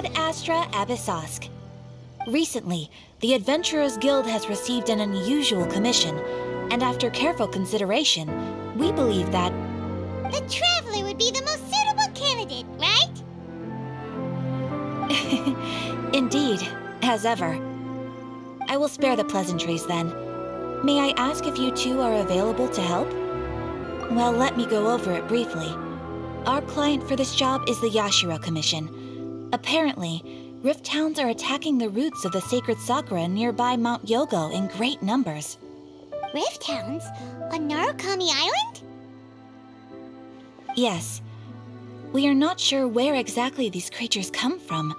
Ad Astra Abyssosk. Recently, the Adventurers Guild has received an unusual commission, and after careful consideration, we believe that... The Traveler would be the most suitable candidate, right? Indeed, as ever. I will spare the pleasantries then. May I ask if you two are available to help? Well, let me go over it briefly. Our client for this job is the Yashiro Commission. Apparently, Rift Hounds are attacking the roots of the sacred Sakura nearby Mount Yogo in great numbers. Rift Hounds? On Narukami Island? Yes. We are not sure where exactly these creatures come from.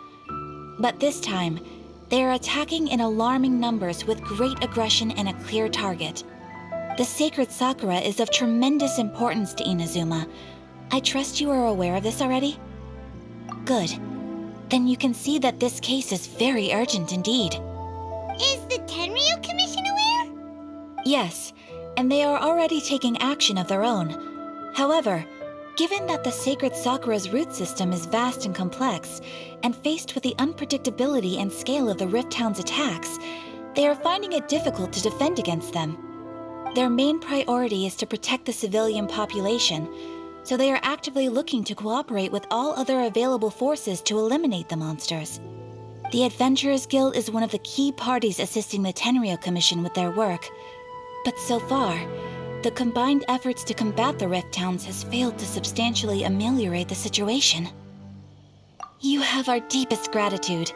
But this time, they are attacking in alarming numbers with great aggression and a clear target. The sacred Sakura is of tremendous importance to Inazuma. I trust you are aware of this already? Good. Then you can see that this case is very urgent indeed. Is the Tenryu Commission aware? Yes, and they are already taking action of their own. However, given that the sacred Sakura's root system is vast and complex, and faced with the unpredictability and scale of the Rift Hound's attacks, they are finding it difficult to defend against them. Their main priority is to protect the civilian population, so they are actively looking to cooperate with all other available forces to eliminate the monsters. The Adventurers Guild is one of the key parties assisting the Tenryu Commission with their work, but so far, the combined efforts to combat the Rift Hounds has failed to substantially ameliorate the situation. You have our deepest gratitude.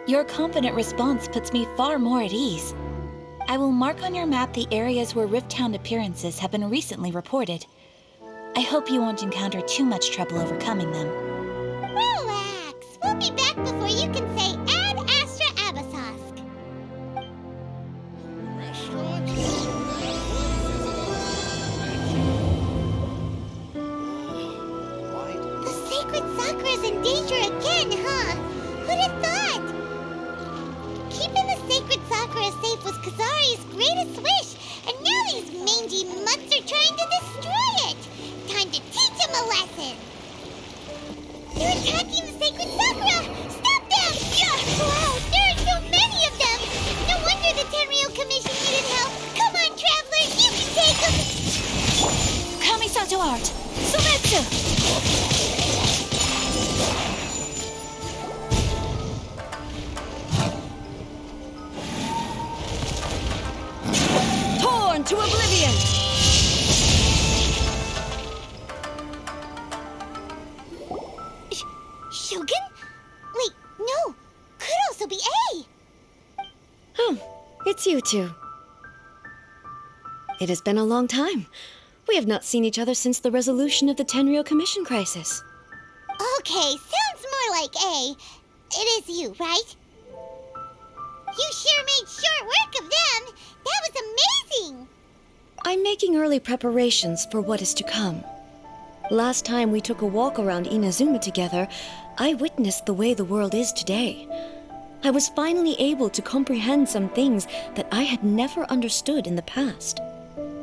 Your confident response puts me far more at ease. I will mark on your map the areas where Rift Hound appearances have been recently reported. I hope you won't encounter too much trouble overcoming them. Relax. We'll be back before you can say Ad Astra Abyssosk. The sacred Sakura's in danger again, huh? Who'd have thought? Keeping the sacred Sakura safe was Kazari's greatest wish, and now these mangy mutts are trying to destroy it! Time to teach him a lesson! They're attacking the sacred Sakura! Stop them! Wow, there are so many of them! No wonder the Tenryu Commission needed help! Come on, travelers, you can take them! Kamisato Art! Sumetsu! Torn to oblivion! Shogun? Wait, no! Could also be A! Oh, it's you two. It has been a long time. We have not seen each other since the resolution of the Tenryu Commission crisis. Okay, sounds more like A. It is you, right? You sure made short work of them! That was amazing! I'm making early preparations for what is to come. Last time we took a walk around Inazuma together, I witnessed the way the world is today. I was finally able to comprehend some things that I had never understood in the past.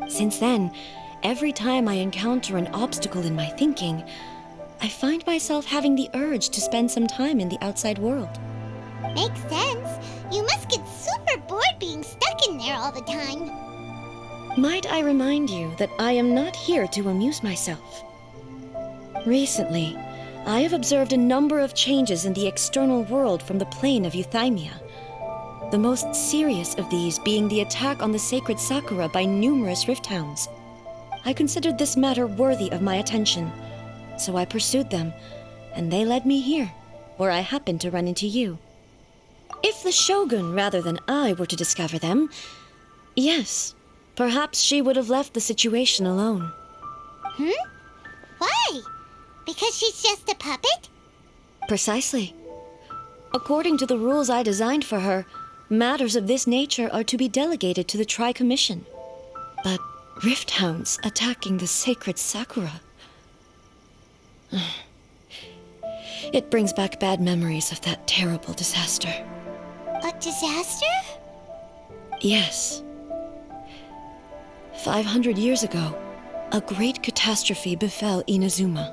Since then, every time I encounter an obstacle in my thinking, I find myself having the urge to spend some time in the outside world. Makes sense. You must get super bored being stuck in there all the time. Might I remind you that I am not here to amuse myself? Recently, I have observed a number of changes in the external world from the plane of Euthymia. The most serious of these being the attack on the sacred Sakura by numerous Rift Hounds. I considered this matter worthy of my attention, so I pursued them, and they led me here, where I happened to run into you. If the Shogun rather than I were to discover them, yes, perhaps she would have left the situation alone. Why? Because she's just a puppet? Precisely. According to the rules I designed for her, matters of this nature are to be delegated to the Tri-Commission. But Rift Hounds attacking the sacred Sakura... It brings back bad memories of that terrible disaster. A disaster? Yes. 500 years ago, a great catastrophe befell Inazuma.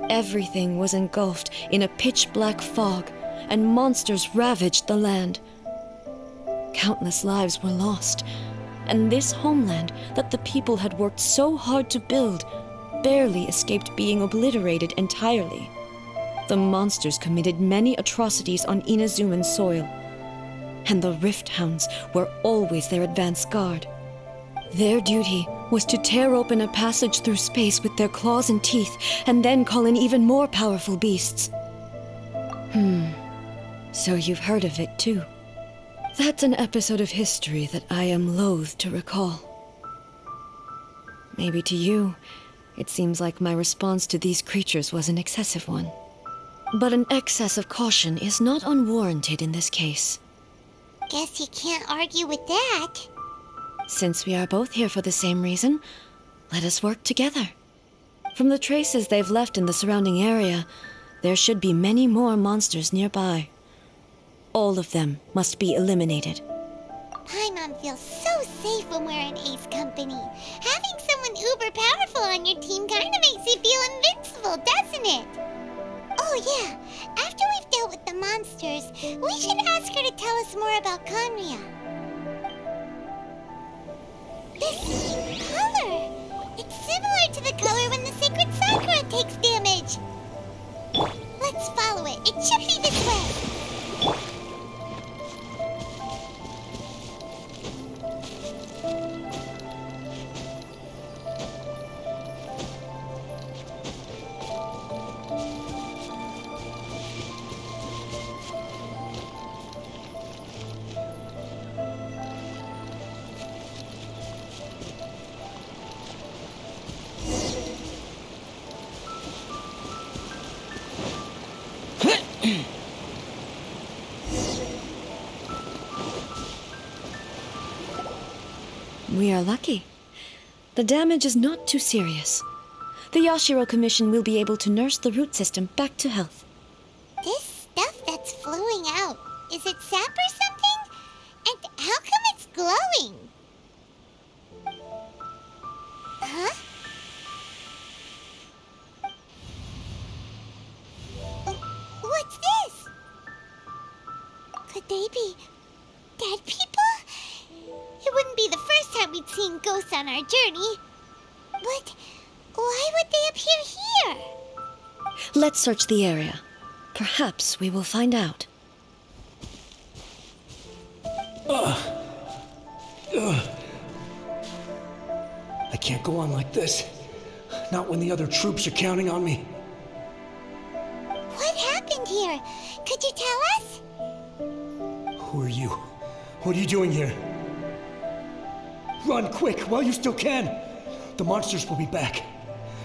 Everything was engulfed in a pitch-black fog, and monsters ravaged the land. Countless lives were lost, and this homeland that the people had worked so hard to build barely escaped being obliterated entirely. The monsters committed many atrocities on Inazuman's soil, and the Rift Hounds were always their advance guard. Their duty was to tear open a passage through space with their claws and teeth, and then call in even more powerful beasts. So you've heard of it too. That's an episode of history that I am loath to recall. Maybe to you, it seems like my response to these creatures was an excessive one. But an excess of caution is not unwarranted in this case. Guess you can't argue with that. Since we are both here for the same reason, let us work together. From the traces they've left in the surrounding area, there should be many more monsters nearby. All of them must be eliminated. Paimon feels so safe when we're in Ace Company. Having someone uber powerful on your team kind of makes you feel invincible, doesn't it? Oh yeah, after we've dealt with the monsters, we should ask her to tell us more about Conria. This color! It's similar to the color when the sacred Sakura takes damage. Let's follow it. It should be this way. We are lucky. The damage is not too serious. The Yashiro Commission will be able to nurse the root system back to health. This stuff that's flowing out, is it sap or something? And how come it's glowing? Huh? What's this? Could they be dead people? It wouldn't be the first time we'd seen ghosts on our journey. But why would they appear here? Let's search the area. Perhaps we will find out. I can't go on like this. Not when the other troops are counting on me. What happened here? Could you tell us? Who are you? What are you doing here? Run quick while you still can! The monsters will be back.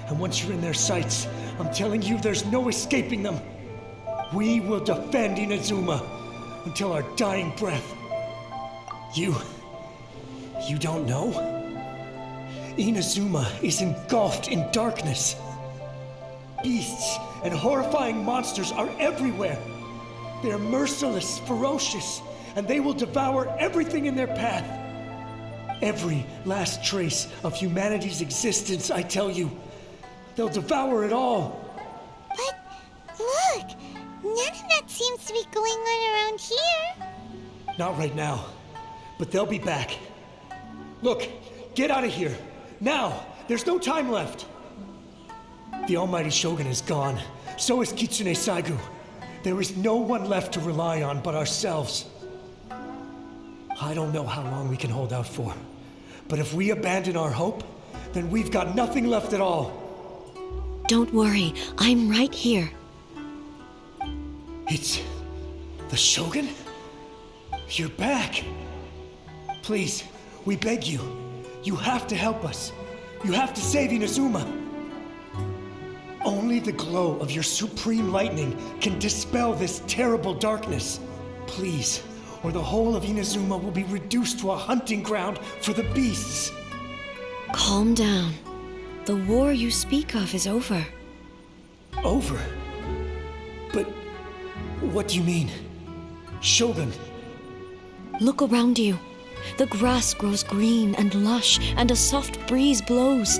And once you're in their sights, I'm telling you there's no escaping them. We will defend Inazuma until our dying breath. You don't know? Inazuma is engulfed in darkness. Beasts and horrifying monsters are everywhere. They're merciless, ferocious, and they will devour everything in their path. Every last trace of humanity's existence, I tell you. They'll devour it all. But look, none of that seems to be going on around here. Not right now, but they'll be back. Look, get out of here. Now! There's no time left. The Almighty Shogun is gone. So is Kitsune Saigu. There is no one left to rely on but ourselves. I don't know how long we can hold out for. But if we abandon our hope, then we've got nothing left at all. Don't worry, I'm right here. It's the Shogun? You're back. Please, we beg you. You have to help us. You have to save Inazuma. Only the glow of your supreme lightning can dispel this terrible darkness. Please, or the whole of Inazuma will be reduced to a hunting ground for the beasts. Calm down. The war you speak of is over. Over? But what do you mean? Shogun? Look around you. The grass grows green and lush, and a soft breeze blows.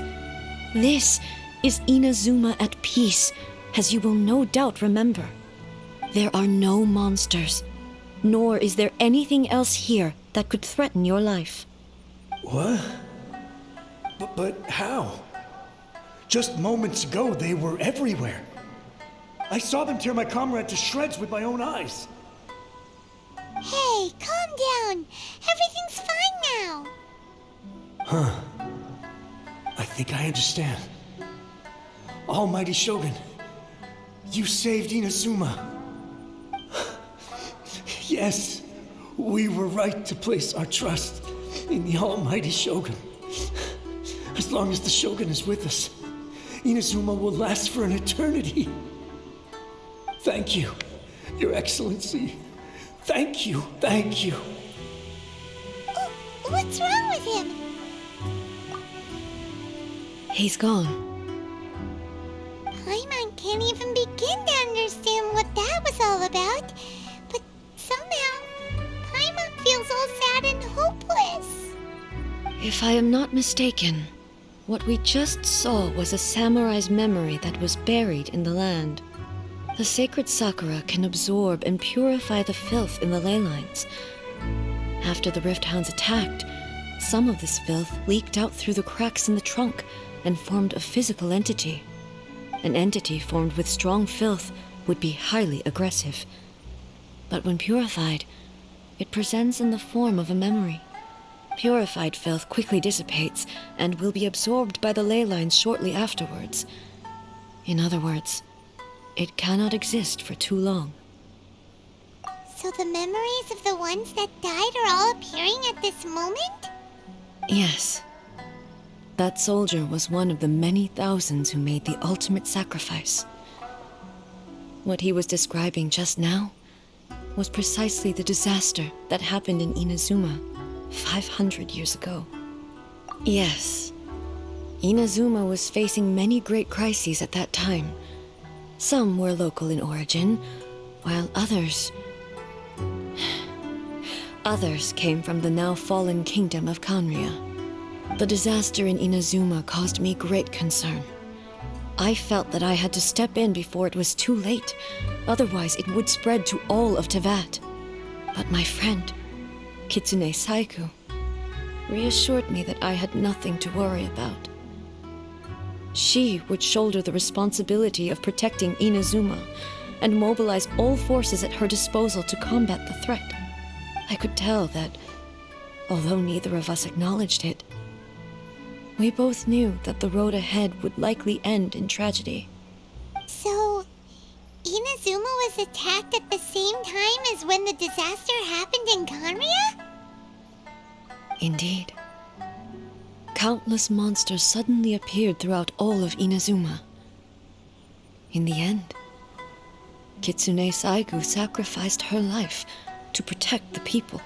This is Inazuma at peace, as you will no doubt remember. There are no monsters, nor is there anything else here that could threaten your life. What? But how? Just moments ago, they were everywhere. I saw them tear my comrade to shreds with my own eyes. Hey, calm down. Everything's fine now. Huh. I think I understand. Almighty Shogun, you saved Inazuma. Yes, we were right to place our trust in the Almighty Shogun. As long as the Shogun is with us, Inazuma will last for an eternity. Thank you, Your Excellency. Thank you, thank you. Oh, what's wrong with him? He's gone. Paimon can't even begin to understand what that was all about. But somehow, Paimon feels all sad and hopeless. If I am not mistaken, what we just saw was a samurai's memory that was buried in the land. The sacred Sakura can absorb and purify the filth in the ley lines. After the Rift Hounds attacked, some of this filth leaked out through the cracks in the trunk and formed a physical entity. An entity formed with strong filth would be highly aggressive. But when purified, it presents in the form of a memory. Purified filth quickly dissipates and will be absorbed by the ley lines shortly afterwards. In other words, it cannot exist for too long. So the memories of the ones that died are all appearing at this moment? Yes. That soldier was one of the many thousands who made the ultimate sacrifice. What he was describing just now was precisely the disaster that happened in Inazuma 500 years ago. Yes, Inazuma was facing many great crises at that time. Some were local in origin, while others came from the now fallen kingdom of Kanria. The disaster in Inazuma caused me great concern. I felt that I had to step in before it was too late, otherwise it would spread to all of Teyvat. But my friend, Kitsune Saiku, reassured me that I had nothing to worry about. She would shoulder the responsibility of protecting Inazuma and mobilize all forces at her disposal to combat the threat. I could tell that, although neither of us acknowledged it, we both knew that the road ahead would likely end in tragedy. So, Inazuma was attacked at the same time as when the disaster happened in Kanria? Indeed. Countless monsters suddenly appeared throughout all of Inazuma. In the end, Kitsune Saigu sacrificed her life to protect the people.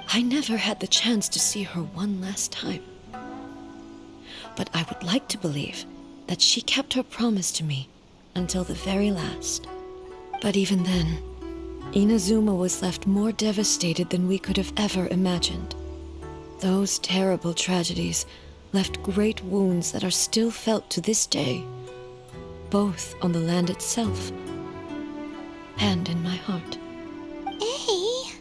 I never had the chance to see her one last time. But I would like to believe that she kept her promise to me until the very last. But even then, Inazuma was left more devastated than we could have ever imagined. Those terrible tragedies left great wounds that are still felt to this day, both on the land itself and in my heart. Hey!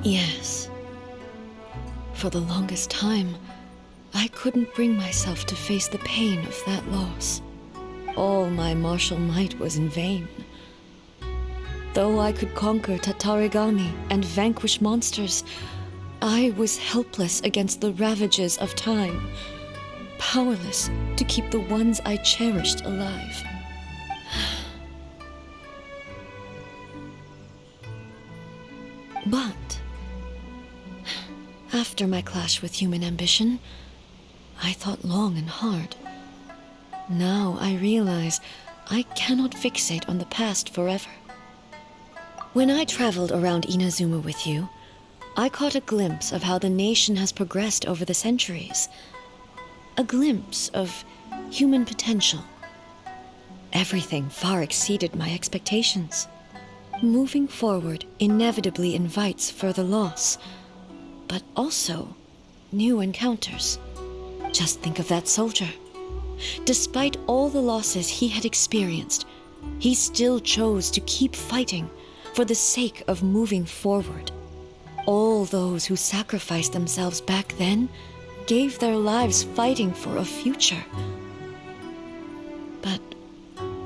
Yes. For the longest time, I couldn't bring myself to face the pain of that loss. All my martial might was in vain. Though I could conquer Tatarigami and vanquish monsters, I was helpless against the ravages of time, powerless to keep the ones I cherished alive. But after my clash with human ambition, I thought long and hard. Now I realize I cannot fixate on the past forever. When I traveled around Inazuma with you, I caught a glimpse of how the nation has progressed over the centuries. A glimpse of human potential. Everything far exceeded my expectations. Moving forward inevitably invites further loss, but also new encounters. Just think of that soldier. Despite all the losses he had experienced, he still chose to keep fighting for the sake of moving forward. All those who sacrificed themselves back then gave their lives fighting for a future. But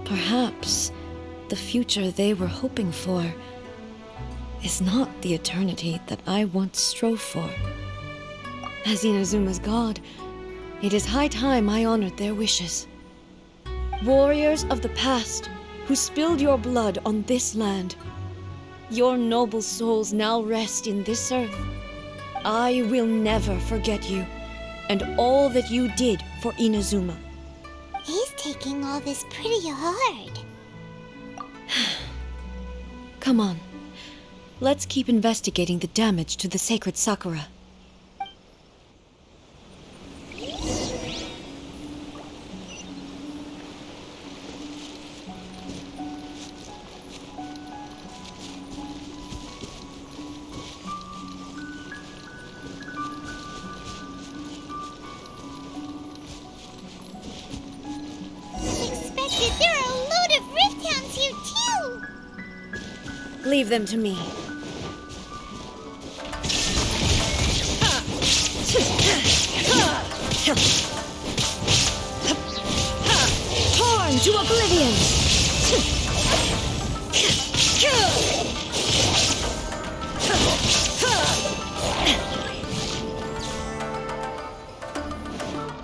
perhaps the future they were hoping for is not the eternity that I once strove for. As Inazuma's god, it is high time I honored their wishes. Warriors of the past who spilled your blood on this land, your noble souls now rest in this earth. I will never forget you and all that you did for Inazuma. He's taking all this pretty hard. Come on. Let's keep investigating the damage to the sacred Sakura. Leave them to me. Torn to oblivion!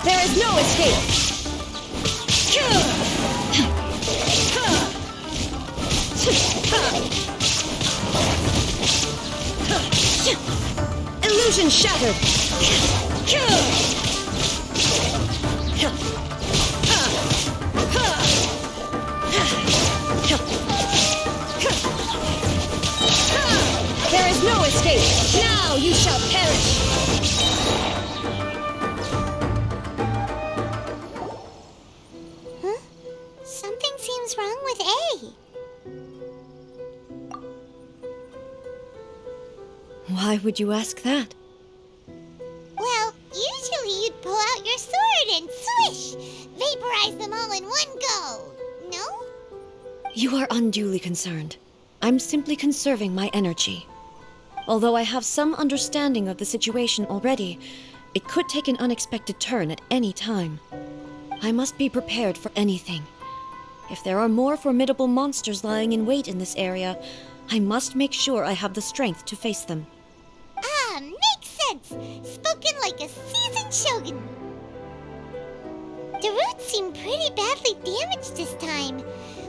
There is no escape! Illusion shattered! There is no escape! Now you shall perish! Huh? Something seems wrong with A. Why would you ask that? Well, usually you'd pull out your sword and swish! Vaporize them all in one go! No? You are unduly concerned. I'm simply conserving my energy. Although I have some understanding of the situation already, it could take an unexpected turn at any time. I must be prepared for anything. If there are more formidable monsters lying in wait in this area, I must make sure I have the strength to face them. Ah, makes sense! Spoken like a seasoned shogun. The roots seem pretty badly damaged this time.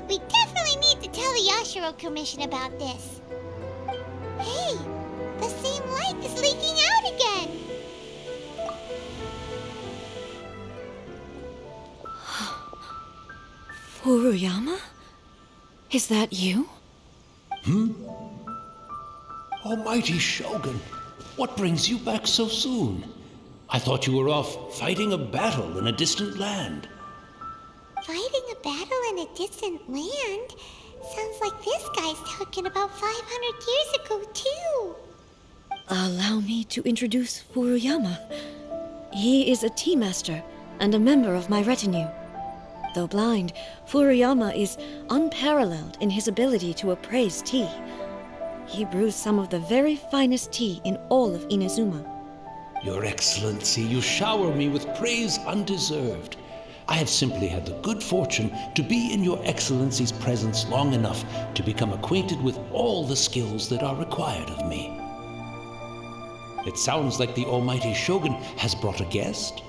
We definitely need to tell the Yashiro Commission about this. Hey, the same light is leaking out again! Furuyama? Is that you? Almighty Shogun, what brings you back so soon? I thought you were off fighting a battle in a distant land. Fighting a battle in a distant land? Sounds like this guy's talking about 500 years ago, too. Allow me to introduce Furuyama. He is a tea master and a member of my retinue. Though blind, Furuyama is unparalleled in his ability to appraise tea. He brews some of the very finest tea in all of Inazuma. Your Excellency, you shower me with praise undeserved. I have simply had the good fortune to be in Your Excellency's presence long enough to become acquainted with all the skills that are required of me. It sounds like the Almighty Shogun has brought a guest.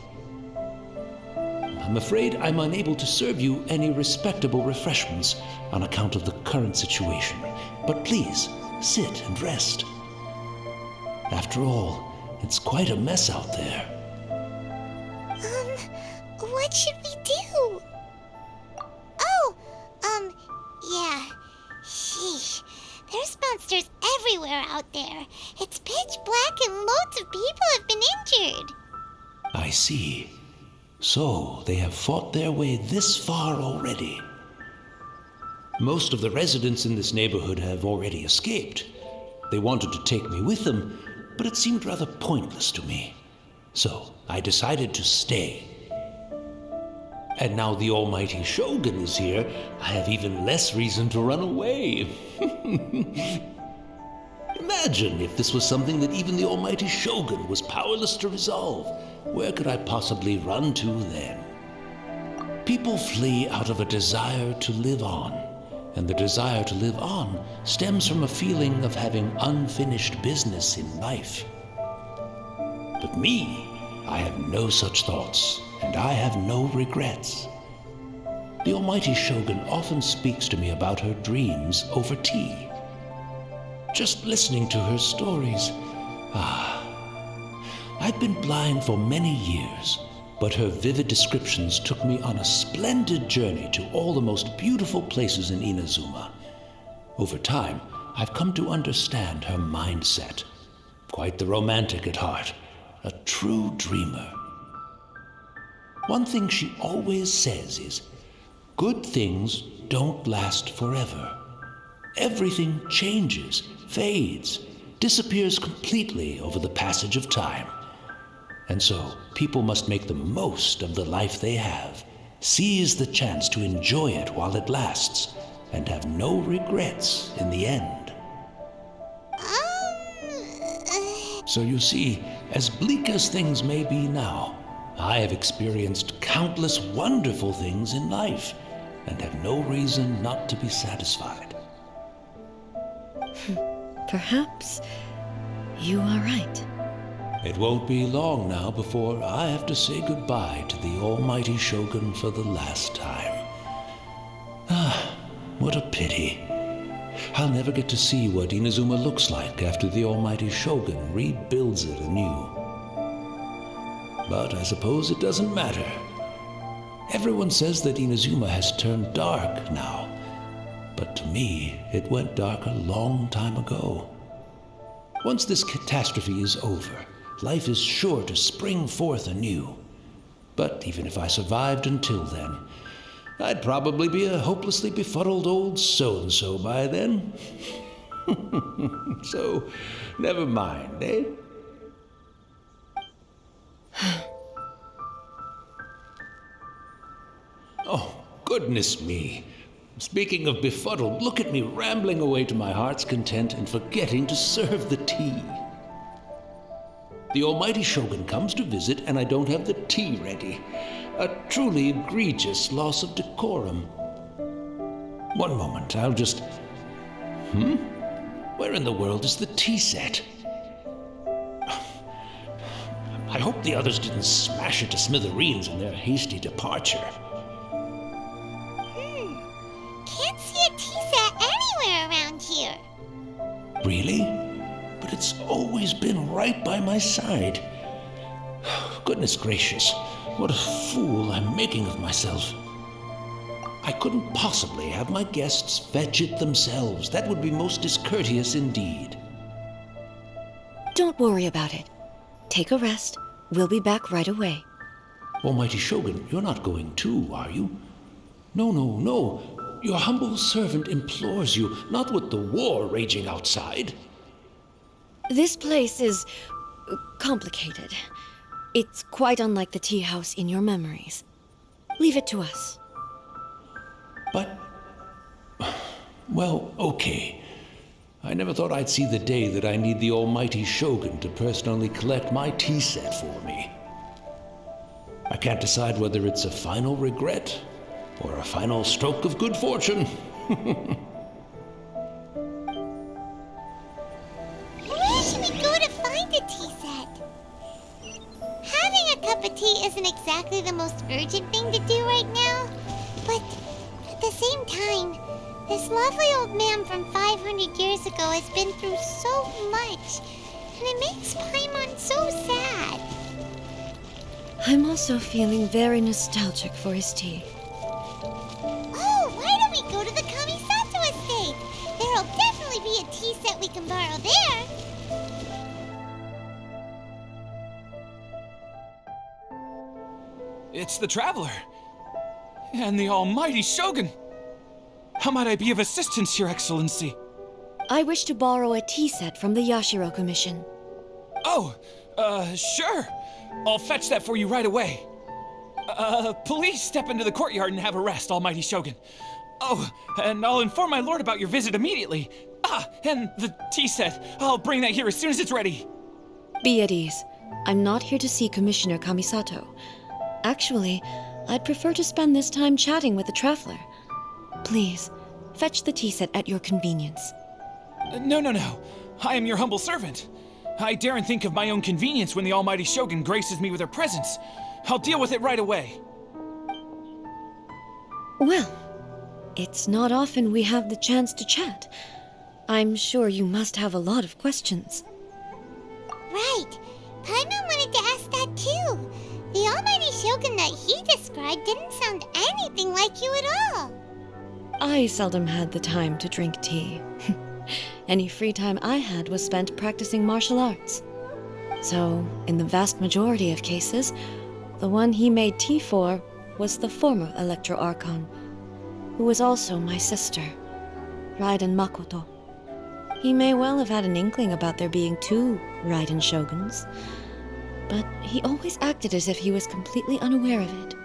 I'm afraid I'm unable to serve you any respectable refreshments on account of the current situation, but please, sit and rest. After all, it's quite a mess out there. What should we do? Oh, yeah. Sheesh. There's monsters everywhere out there. It's pitch black and loads of people have been injured. I see. So, they have fought their way this far already. Most of the residents in this neighborhood have already escaped. They wanted to take me with them, but it seemed rather pointless to me. So, I decided to stay. And now the almighty Shogun is here, I have even less reason to run away. Imagine if this was something that even the almighty Shogun was powerless to resolve. Where could I possibly run to then? People flee out of a desire to live on, and the desire to live on stems from a feeling of having unfinished business in life. But me, I have no such thoughts, and I have no regrets. The almighty Shogun often speaks to me about her dreams over tea. Just listening to her stories, I've been blind for many years, but her vivid descriptions took me on a splendid journey to all the most beautiful places in Inazuma. Over time, I've come to understand her mindset. Quite the romantic at heart, a true dreamer. One thing she always says is, good things don't last forever. Everything changes, fades, disappears completely over the passage of time. And so, people must make the most of the life they have, seize the chance to enjoy it while it lasts, and have no regrets in the end. So you see, as bleak as things may be now, I have experienced countless wonderful things in life, and have no reason not to be satisfied. Perhaps you are right. It won't be long now before I have to say goodbye to the almighty Shogun for the last time. What a pity. I'll never get to see what Inazuma looks like after the almighty Shogun rebuilds it anew. But I suppose it doesn't matter. Everyone says that Inazuma has turned dark now, but to me, it went dark a long time ago. Once this catastrophe is over, life is sure to spring forth anew. But even if I survived until then, I'd probably be a hopelessly befuddled old so-and-so by then. So, never mind, eh? Oh, goodness me. Speaking of befuddled, look at me rambling away to my heart's content and forgetting to serve the tea. The almighty Shogun comes to visit and I don't have the tea ready. A truly egregious loss of decorum. One moment, I'll just... Where in the world is the tea set? I hope the others didn't smash it to smithereens in their hasty departure. Can't see a tea set anywhere around here. Really? But it's always been right by my side. Goodness gracious, what a fool I'm making of myself. I couldn't possibly have my guests fetch it themselves. That would be most discourteous indeed. Don't worry about it. Take a rest. We'll be back right away. Almighty Shogun, you're not going too, are you? No. Your humble servant implores you, not with the war raging outside. This place is complicated. It's quite unlike the tea house in your memories. Leave it to us. But... well, okay. I never thought I'd see the day that I need the almighty Shogun to personally collect my tea set for me. I can't decide whether it's a final regret or a final stroke of good fortune. Where should we go to find a tea set? Having a cup of tea isn't exactly the most urgent thing to do right now, but at the same time, this lovely old man from 500 years ago has been through so much, and it makes Paimon so sad. I'm also feeling very nostalgic for his tea. Oh, why don't we go to the Kamisato estate? There'll definitely be a tea set we can borrow there. It's the Traveler. And the almighty Shogun. How might I be of assistance, Your Excellency? I wish to borrow a tea set from the Yashiro Commission. Oh, sure. I'll fetch that for you right away. Please step into the courtyard and have a rest, Almighty Shogun. Oh, and I'll inform my lord about your visit immediately. Ah, and the tea set. I'll bring that here as soon as it's ready. Be at ease. I'm not here to see Commissioner Kamisato. Actually, I'd prefer to spend this time chatting with the traveler. Please, fetch the tea set at your convenience. No. I am your humble servant. I daren't think of my own convenience when the Almighty Shogun graces me with her presence. I'll deal with it right away. Well, it's not often we have the chance to chat. I'm sure you must have a lot of questions. Right. Paimon wanted to ask that too. The Almighty Shogun that he described didn't sound anything like you at all. I seldom had the time to drink tea. Any free time I had was spent practicing martial arts. So, in the vast majority of cases, the one he made tea for was the former Electro Archon, who was also my sister, Raiden Makoto. He may well have had an inkling about there being two Raiden Shoguns, but he always acted as if he was completely unaware of it.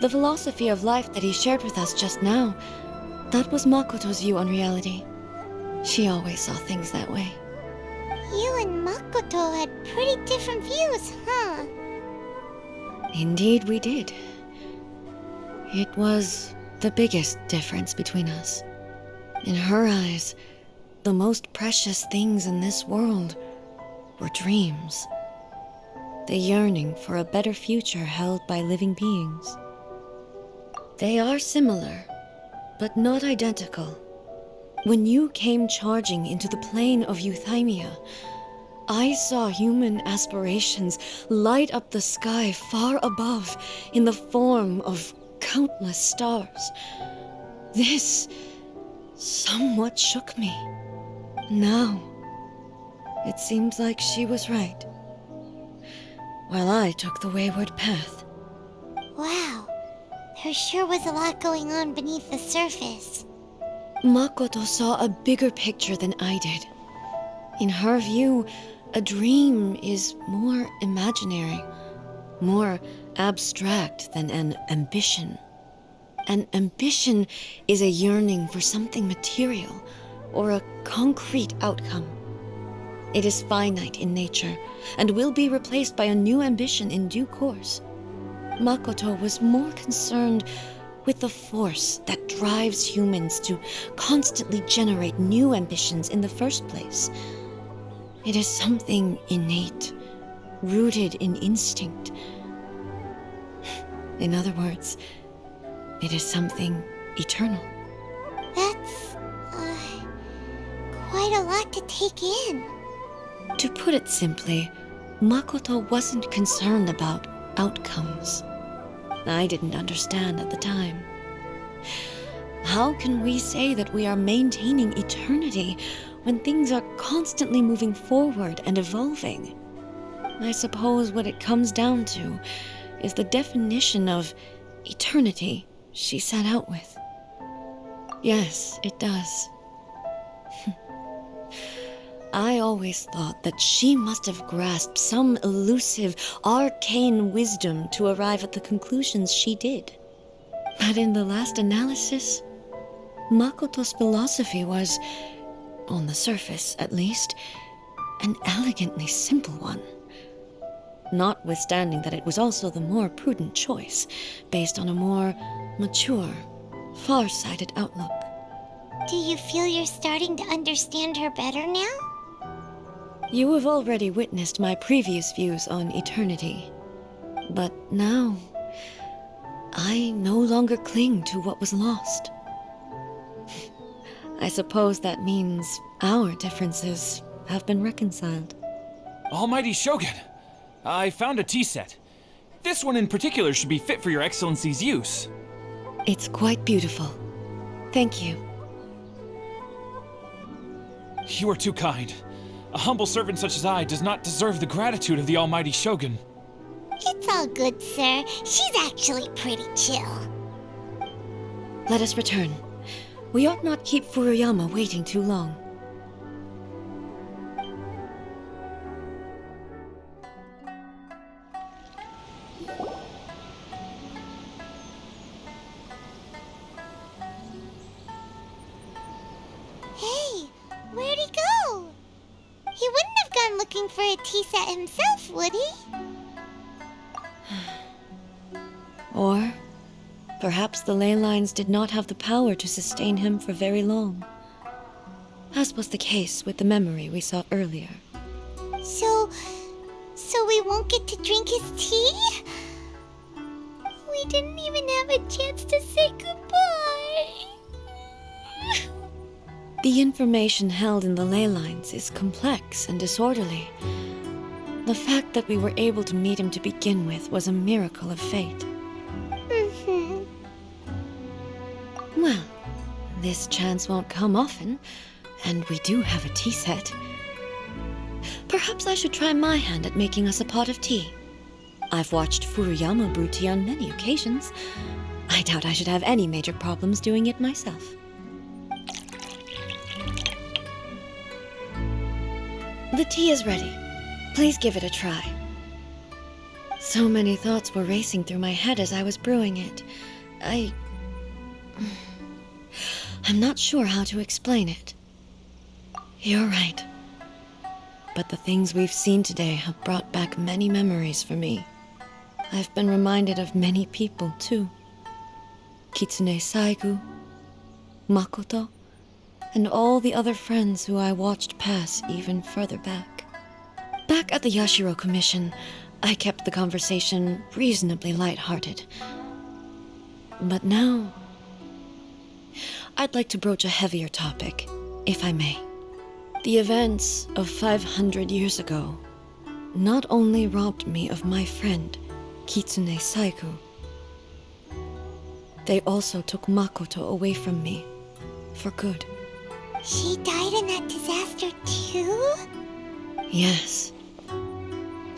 The philosophy of life that he shared with us just now, that was Makoto's view on reality. She always saw things that way. You and Makoto had pretty different views, huh? Indeed we did. It was the biggest difference between us. In her eyes, the most precious things in this world were dreams. The yearning for a better future held by living beings. They are similar, but not identical. When you came charging into the plane of Euthymia, I saw human aspirations light up the sky far above in the form of countless stars. This somewhat shook me. Now, it seems like she was right, while I took the wayward path. Wow, there sure was a lot going on beneath the surface. Makoto saw a bigger picture than I did. In her view, a dream is more imaginary, more abstract than an ambition. An ambition is a yearning for something material or a concrete outcome. It is finite in nature and will be replaced by a new ambition in due course. Makoto was more concerned with the force that drives humans to constantly generate new ambitions in the first place. It is something innate, rooted in instinct. In other words, it is something eternal. That's, quite a lot to take in. To put it simply, Makoto wasn't concerned about outcomes. I didn't understand at the time. How can we say that we are maintaining eternity when things are constantly moving forward and evolving? I suppose what it comes down to is the definition of eternity she set out with. Yes, it does. I always thought that she must have grasped some elusive, arcane wisdom to arrive at the conclusions she did. But in the last analysis, Makoto's philosophy was, on the surface at least, an elegantly simple one. Notwithstanding that it was also the more prudent choice, based on a more mature, far-sighted outlook. Do you feel you're starting to understand her better now? You have already witnessed my previous views on eternity. But now, I no longer cling to what was lost. I suppose that means our differences have been reconciled. Almighty Shogun, I found a tea set. This one in particular should be fit for your Excellency's use. It's quite beautiful. Thank you. You are too kind. A humble servant such as I does not deserve the gratitude of the Almighty Shogun. It's all good, sir. She's actually pretty chill. Let us return. We ought not keep Furuyama waiting too long. looking for a tea set himself, would he? Or perhaps the ley lines did not have the power to sustain him for very long, as was the case with the memory we saw earlier. So we won't get to drink his tea? We didn't even have a chance to say goodbye. The information held in the ley lines is complex and disorderly. The fact that we were able to meet him to begin with was a miracle of fate. Well, this chance won't come often, and we do have a tea set. Perhaps I should try my hand at making us a pot of tea. I've watched Furuyama brew tea on many occasions. I doubt I should have any major problems doing it myself. The tea is ready. Please give it a try. So many thoughts were racing through my head as I was brewing it. I'm not sure how to explain it. You're right. But the things we've seen today have brought back many memories for me. I've been reminded of many people, too. Kitsune Saigu, Makoto, and all the other friends who I watched pass even further back. Back at the Yashiro Commission, I kept the conversation reasonably lighthearted. But now, I'd like to broach a heavier topic, if I may. The events of 500 years ago not only robbed me of my friend, Kitsune Saigu, they also took Makoto away from me, for good. She died in that disaster too? Yes.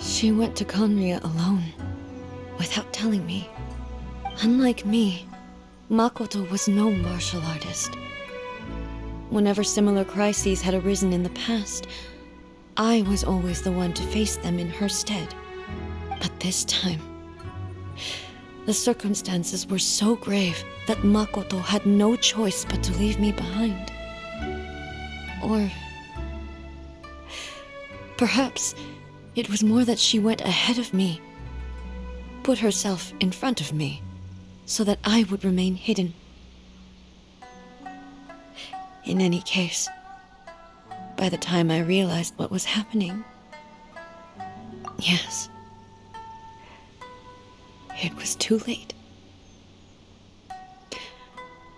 She went to Conria alone, without telling me. Unlike me, Makoto was no martial artist. Whenever similar crises had arisen in the past, I was always the one to face them in her stead. But this time, the circumstances were so grave that Makoto had no choice but to leave me behind. Or perhaps it was more that she went ahead of me, put herself in front of me, so that I would remain hidden. In any case, by the time I realized what was happening, yes, it was too late.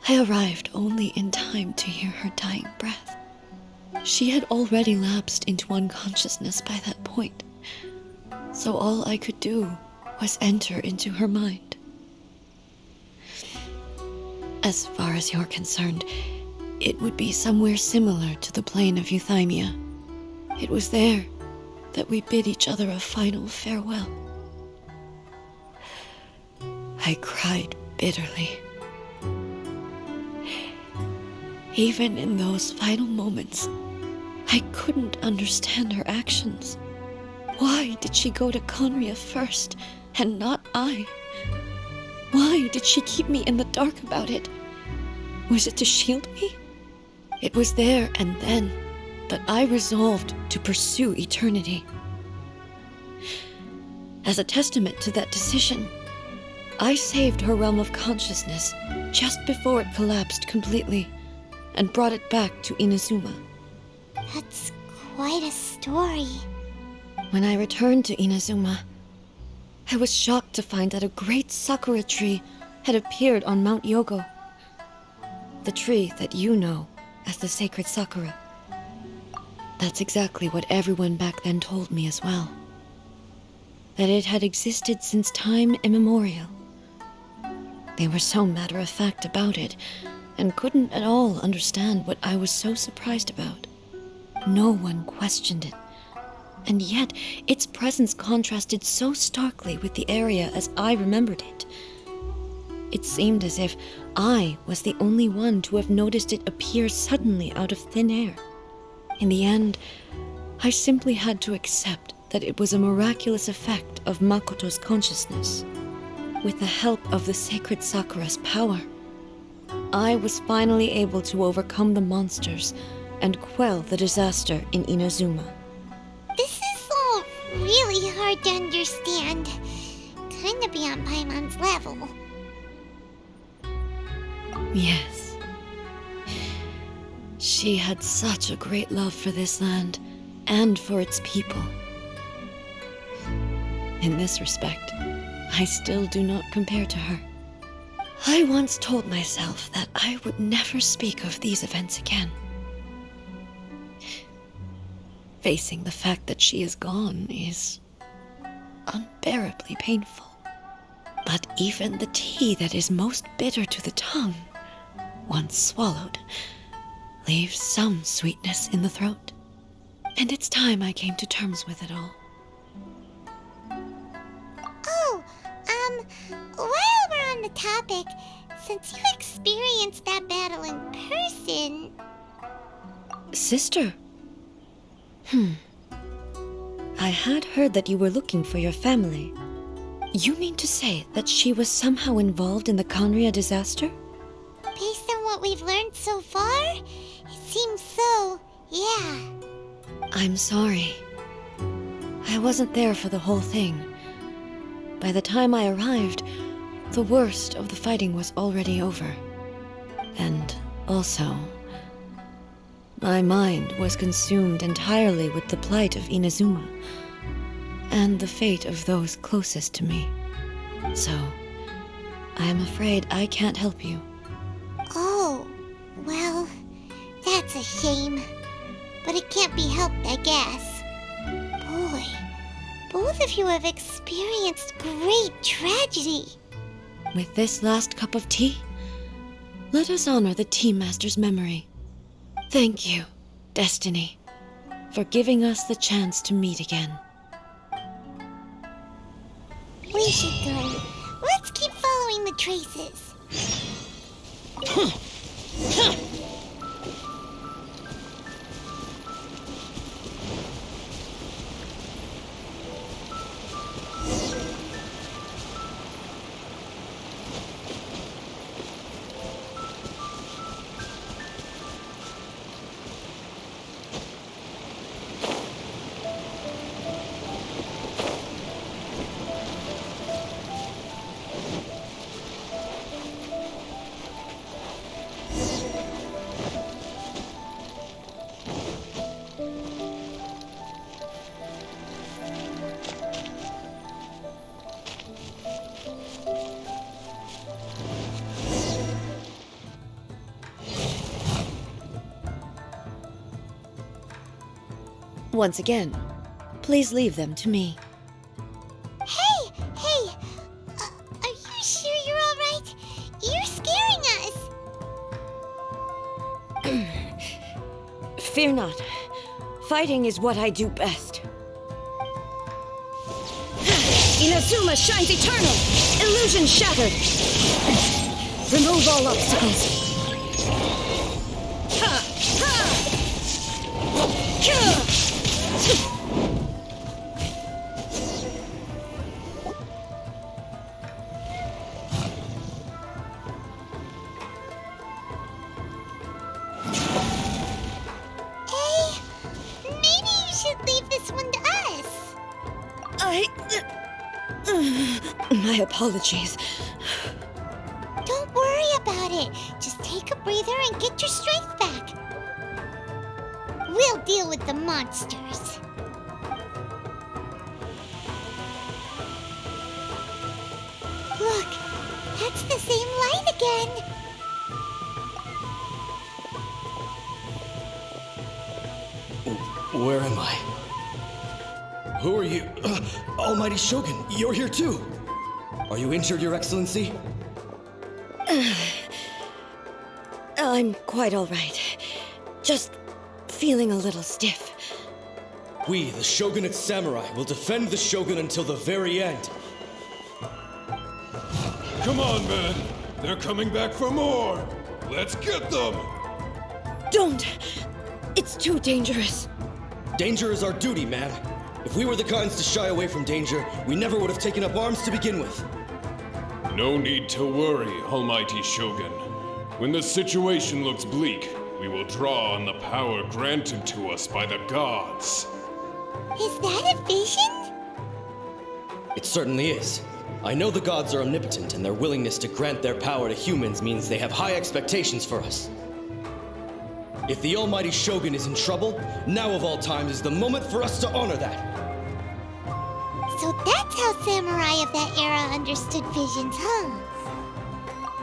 I arrived only in time to hear her dying breath. She had already lapsed into unconsciousness by that point, so all I could do was enter into her mind. As far as you're concerned, it would be somewhere similar to the plane of Euthymia. It was there that we bid each other a final farewell. I cried bitterly. Even in those final moments, I couldn't understand her actions. Why did she go to Conria first, and not I? Why did she keep me in the dark about it? Was it to shield me? It was there and then that I resolved to pursue eternity. As a testament to that decision, I saved her realm of consciousness just before it collapsed completely and brought it back to Inazuma. That's quite a story. When I returned to Inazuma, I was shocked to find that a great Sakura tree had appeared on Mount Yogo. The tree that you know as the sacred Sakura. That's exactly what everyone back then told me as well. That it had existed since time immemorial. They were so matter-of-fact about it, and couldn't at all understand what I was so surprised about. No one questioned it, and yet its presence contrasted so starkly with the area as I remembered it. It seemed as if I was the only one to have noticed it appear suddenly out of thin air. In the end, I simply had to accept that it was a miraculous effect of Makoto's consciousness. With the help of the sacred Sakura's power, I was finally able to overcome the monsters and quell the disaster in Inazuma. This really hard to understand. Kinda beyond Paimon's level. Yes. She had such a great love for this land and for its people. In this respect, I still do not compare to her. I once told myself that I would never speak of these events again. Facing the fact that she is gone is unbearably painful. But even the tea that is most bitter to the tongue, once swallowed, leaves some sweetness in the throat. And it's time I came to terms with it all. Oh, while we're on the topic, since you experienced that battle in person... Sister? I had heard that you were looking for your family. You mean to say that she was somehow involved in the Conria disaster? Based on what we've learned so far, it seems so, yeah. I'm sorry. I wasn't there for the whole thing. By the time I arrived, the worst of the fighting was already over. And also, my mind was consumed entirely with the plight of Inazuma and the fate of those closest to me. So, I am afraid I can't help you. Oh, well, that's a shame. But it can't be helped, I guess. Boy, both of you have experienced great tragedy. With this last cup of tea, let us honor the Tea Master's memory. Thank you, Destiny, for giving us the chance to meet again. We should go. Let's keep following the traces. Once again, please leave them to me. Hey! Are you sure you're all right? You're scaring us. Fear not. Fighting is what I do best. Inazuma shines eternal! Illusion shattered! Remove all obstacles. My apologies. Don't worry about it. Just take a breather and get your strength back. We'll deal with the monsters. Look, that's the same light again. Where am I? Who are you? Almighty Shogun, you're here too! Are you injured, Your Excellency? I'm quite all right. Just feeling a little stiff. We, the Shogunate Samurai, will defend the Shogun until the very end. Come on, man! They're coming back for more! Let's get them! Don't! It's too dangerous. Danger is our duty, man. If we were the kinds to shy away from danger, we never would have taken up arms to begin with. No need to worry, Almighty Shogun. When the situation looks bleak, we will draw on the power granted to us by the gods. Is that a vision? It certainly is. I know the gods are omnipotent, and their willingness to grant their power to humans means they have high expectations for us. If the almighty Shogun is in trouble, now of all times is the moment for us to honor that. So that's how samurai of that era understood visions, huh?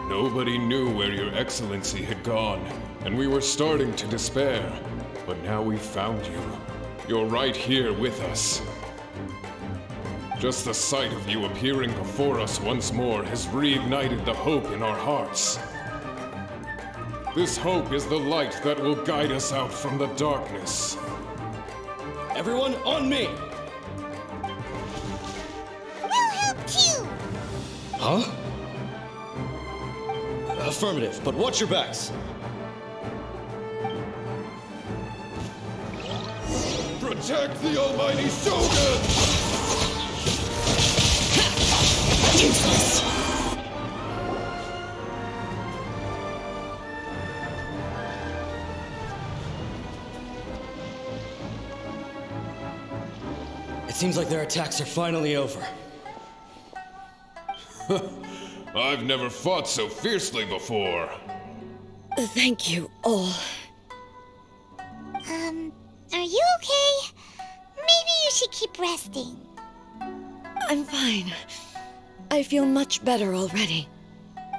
Nobody knew where your excellency had gone, and we were starting to despair. But now we've found you. You're right here with us. Just the sight of you appearing before us once more has reignited the hope in our hearts. This hope is the light that will guide us out from the darkness. Everyone, on me! We'll help too! Huh? Affirmative, but watch your backs. Protect the almighty Shogun! Useless! It seems like their attacks are finally over. I've never fought so fiercely before. Thank you all. Are you okay? Maybe you should keep resting. I'm fine. I feel much better already.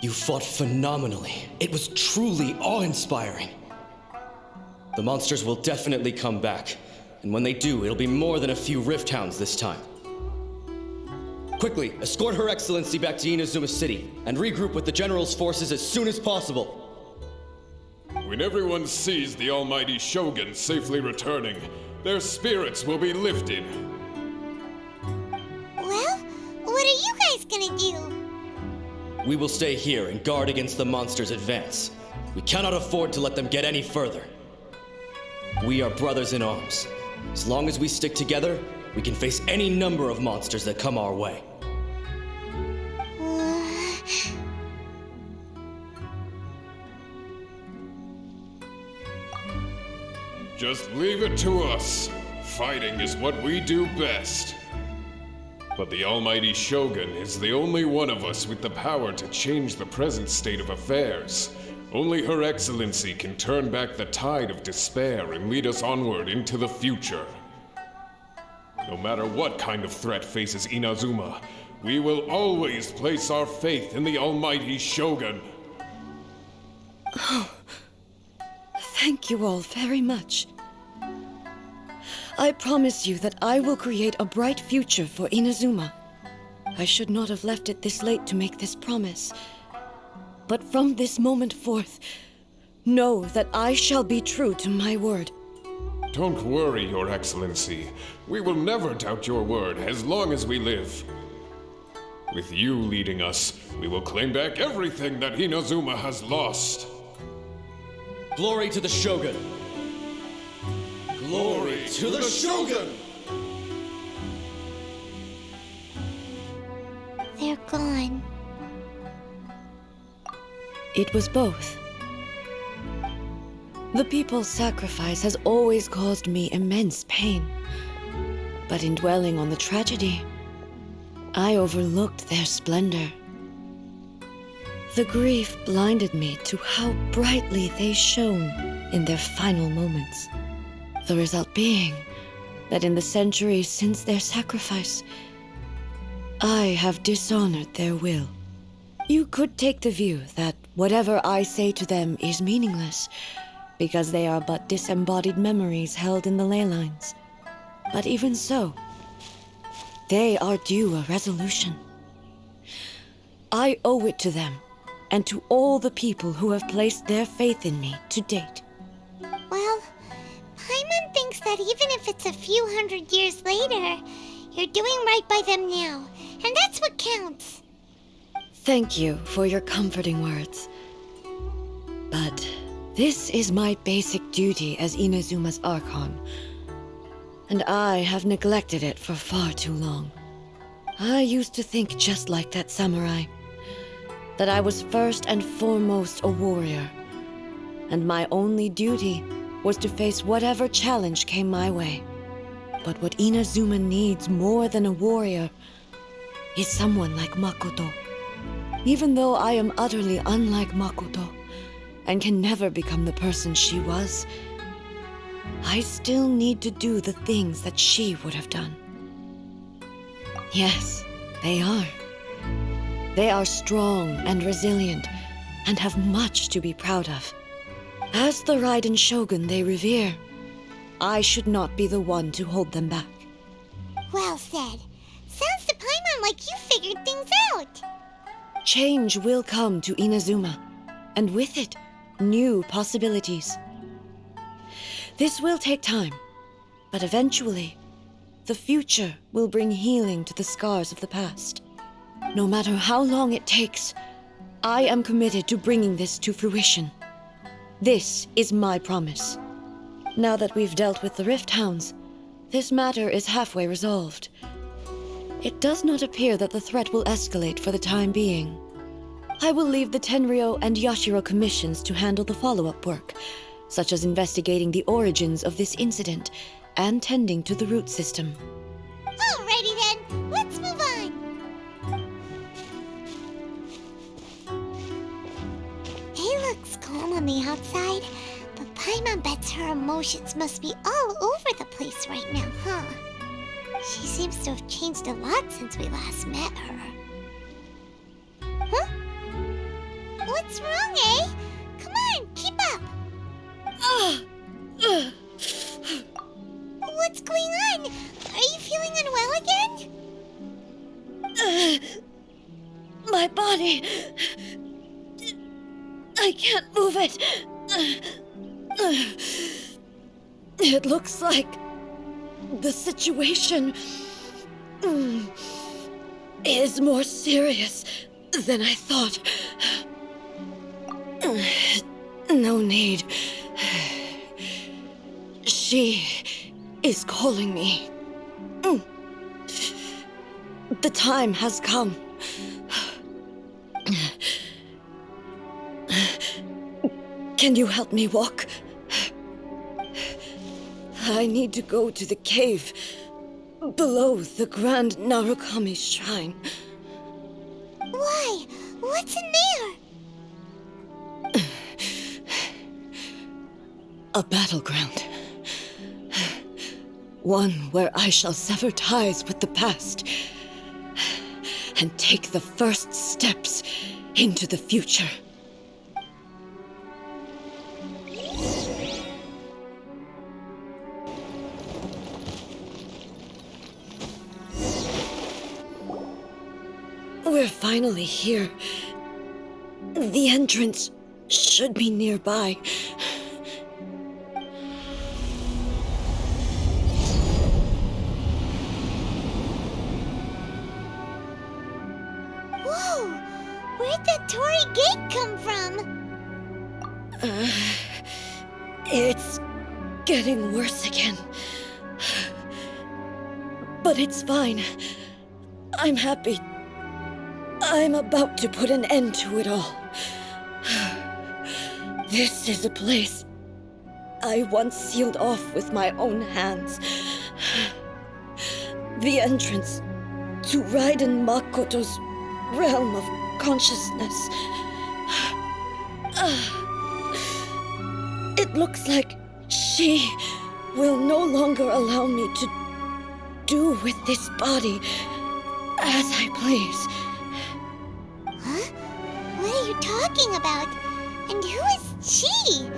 You fought phenomenally. It was truly awe-inspiring. The monsters will definitely come back. And when they do, it'll be more than a few Rift Hounds this time. Quickly, escort Her Excellency back to Inazuma City, and regroup with the General's forces as soon as possible. When everyone sees the almighty Shogun safely returning, their spirits will be lifted. Well, what are you guys gonna do? We will stay here and guard against the monsters' advance. We cannot afford to let them get any further. We are brothers in arms. As long as we stick together, we can face any number of monsters that come our way. Just leave it to us. Fighting is what we do best. But the almighty Shogun is the only one of us with the power to change the present state of affairs. Only Her Excellency can turn back the tide of despair and lead us onward into the future. No matter what kind of threat faces Inazuma, we will always place our faith in the almighty Shogun. Oh, thank you all very much. I promise you that I will create a bright future for Inazuma. I should not have left it this late to make this promise. But from this moment forth, know that I shall be true to my word. Don't worry, Your Excellency. We will never doubt your word as long as we live. With you leading us, we will claim back everything that Inazuma has lost. Glory to the Shogun! Glory to the Shogun! They're gone. It was both. The people's sacrifice has always caused me immense pain. But in dwelling on the tragedy, I overlooked their splendor. The grief blinded me to how brightly they shone in their final moments. The result being that in the centuries since their sacrifice, I have dishonored their will. You could take the view that whatever I say to them is meaningless, because they are but disembodied memories held in the ley lines. But even so, they are due a resolution. I owe it to them, and to all the people who have placed their faith in me to date. Well, Paimon thinks that even if it's a few hundred years later, you're doing right by them now, and that's what counts. Thank you for your comforting words. But this is my basic duty as Inazuma's Archon, and I have neglected it for far too long. I used to think just like that samurai, that I was first and foremost a warrior, and my only duty was to face whatever challenge came my way. But what Inazuma needs more than a warrior is someone like Makoto. Even though I am utterly unlike Makoto, and can never become the person she was, I still need to do the things that she would have done. Yes, they are. They are strong and resilient, and have much to be proud of. As the Raiden Shogun they revere, I should not be the one to hold them back. Well said. Sounds to Paimon like you figured things out. Change will come to Inazuma, and with it, new possibilities. This will take time, but eventually, the future will bring healing to the scars of the past. No matter how long it takes, I am committed to bringing this to fruition. This is my promise. Now that we've dealt with the Rift Hounds, this matter is halfway resolved. It does not appear that the threat will escalate for the time being. I will leave the Tenryo and Yashiro commissions to handle the follow-up work, such as investigating the origins of this incident and tending to the root system. Alrighty then, let's move on. It looks calm on the outside, but Paimon bets her emotions must be all over the place right now, huh? She seems to have changed a lot since we last met her. Huh? What's wrong, eh? Come on, keep up! What's going on? Are you feeling unwell again? My body... I can't move it. It looks like the situation is more serious than I thought. No need. She is calling me. The time has come. Can you help me walk? I need to go to the cave below the Grand Narukami Shrine. Why? What's in there? A battleground. One where I shall sever ties with the past and take the first steps into the future. We're finally here. The entrance should be nearby. Whoa! Where'd that Torii gate come from? It's getting worse again. But it's fine. I'm happy. I'm about to put an end to it all. This is a place I once sealed off with my own hands. The entrance to Raiden Makoto's realm of consciousness. It looks like she will no longer allow me to do with this body as I please. Huh? What are you talking about? And who is she?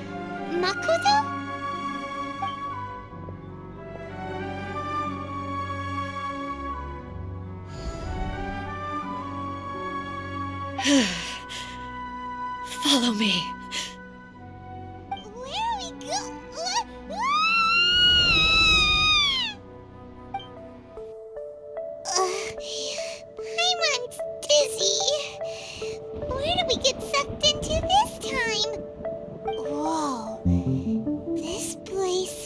Makoto? Follow me. Where are we going? Paimon's dizzy. Where did we get sucked into this time? Whoa. This place...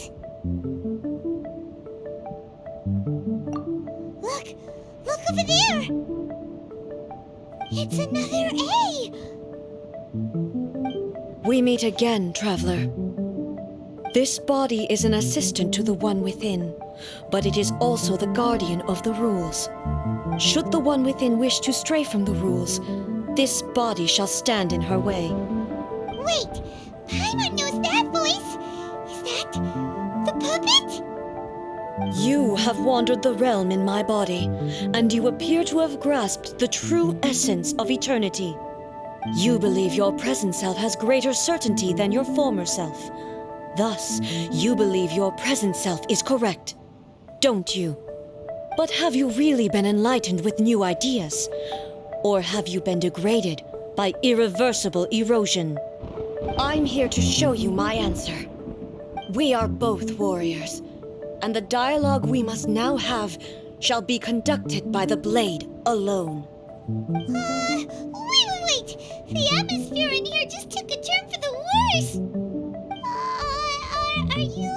Look! Look over there! It's another A! We meet again, traveler. This body is an assistant to the one within, but it is also the guardian of the rules. Should the one within wish to stray from the rules, this body shall stand in her way. Wait, Paimon knows that voice. Is that the puppet? You have wandered the realm in my body, and you appear to have grasped the true essence of eternity. You believe your present self has greater certainty than your former self. Thus, you believe your present self is correct, don't you? But have you really been enlightened with new ideas? Or have you been degraded by irreversible erosion? I'm here to show you my answer. We are both warriors, and the dialogue we must now have shall be conducted by the blade alone. Wait. The atmosphere in here just took a turn for the worse. Are you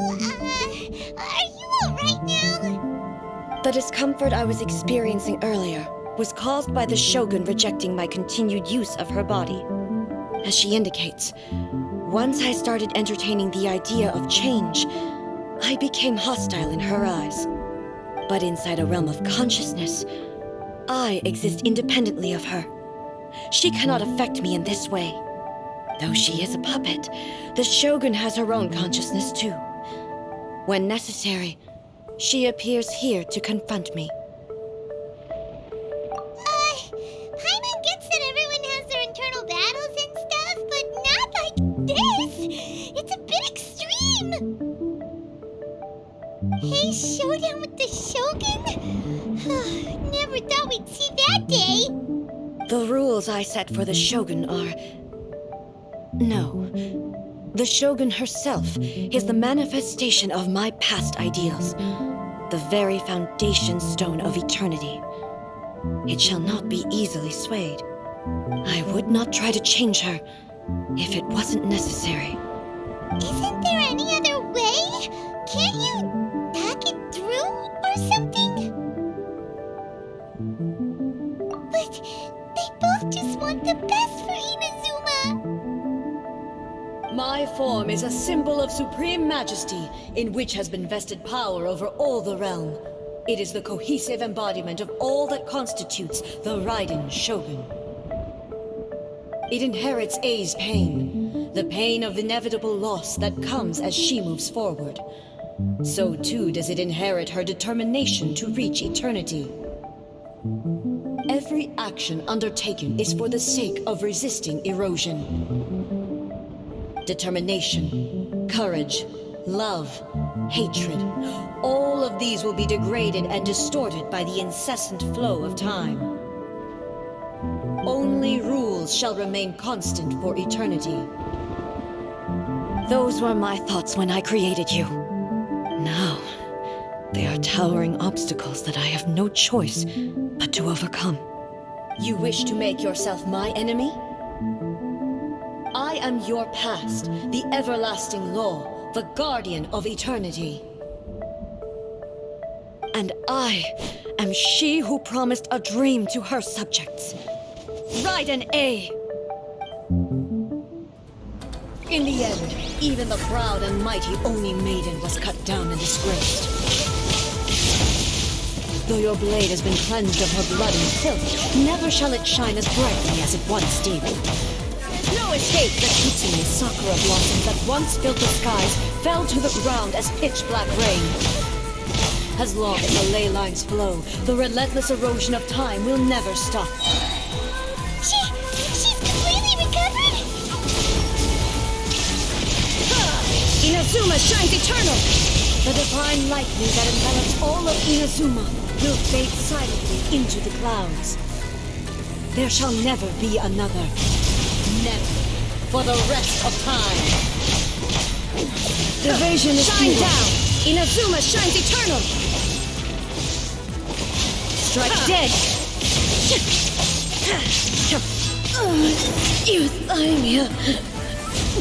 alright now? The discomfort I was experiencing earlier was caused by the Shogun rejecting my continued use of her body. As she indicates, once I started entertaining the idea of change, I became hostile in her eyes. But inside a realm of consciousness, I exist independently of her. She cannot affect me in this way. Though she is a puppet, the Shogun has her own consciousness too. When necessary, she appears here to confront me. Paimon gets that everyone has their internal battles and stuff, but not like this! It's a bit extreme! Hey, showdown with the Shogun? Never thought we'd see that day! The rules I set for the Shogun are... No. The Shogun herself is the manifestation of my past ideals. The very foundation stone of eternity. It shall not be easily swayed. I would not try to change her if it wasn't necessary. Isn't there any other way? Can't you talk it through or something? But they both just want the best for Inazuma. My form is a symbol of supreme majesty in which has been vested power over all the realm. It is the cohesive embodiment of all that constitutes the Raiden Shogun. It inherits A's pain, the pain of inevitable loss that comes as she moves forward. So too does it inherit her determination to reach eternity. Every action undertaken is for the sake of resisting erosion. Determination, courage, love, hatred, all of these will be degraded and distorted by the incessant flow of time. Only rules shall remain constant for eternity. Those were my thoughts when I created you. Now, they are towering obstacles that I have no choice but to overcome. You wish to make yourself my enemy? I am your past, the everlasting law, the guardian of eternity. And I am she who promised a dream to her subjects. Raiden A. In the end, even the proud and mighty Oni Maiden was cut down and disgraced. Though your blade has been cleansed of her blood and filth, never shall it shine as brightly as it once did. No escape! The Nyxienx Sakura blossoms that once filled the skies fell to the ground as pitch-black rain. As long as the ley lines flow, the relentless erosion of time will never stop. She's completely recovered? Inazuma shines eternal! The divine lightning that envelops all of Inazuma will fade silently into the clouds. There shall never be another. Never. For the rest of time. Division is shine down! Inazuma shines eternal! Strike dead! Euthymia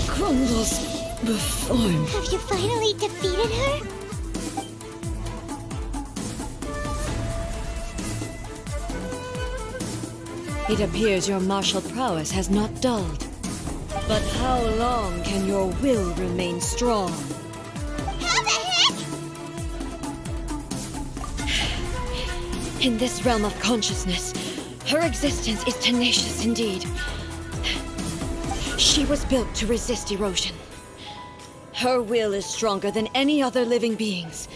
crumbles before me. Have you finally defeated her? It appears your martial prowess has not dulled. But how long can your will remain strong? In this realm of consciousness, her existence is tenacious indeed. She was built to resist erosion. Her will is stronger than any other living being's,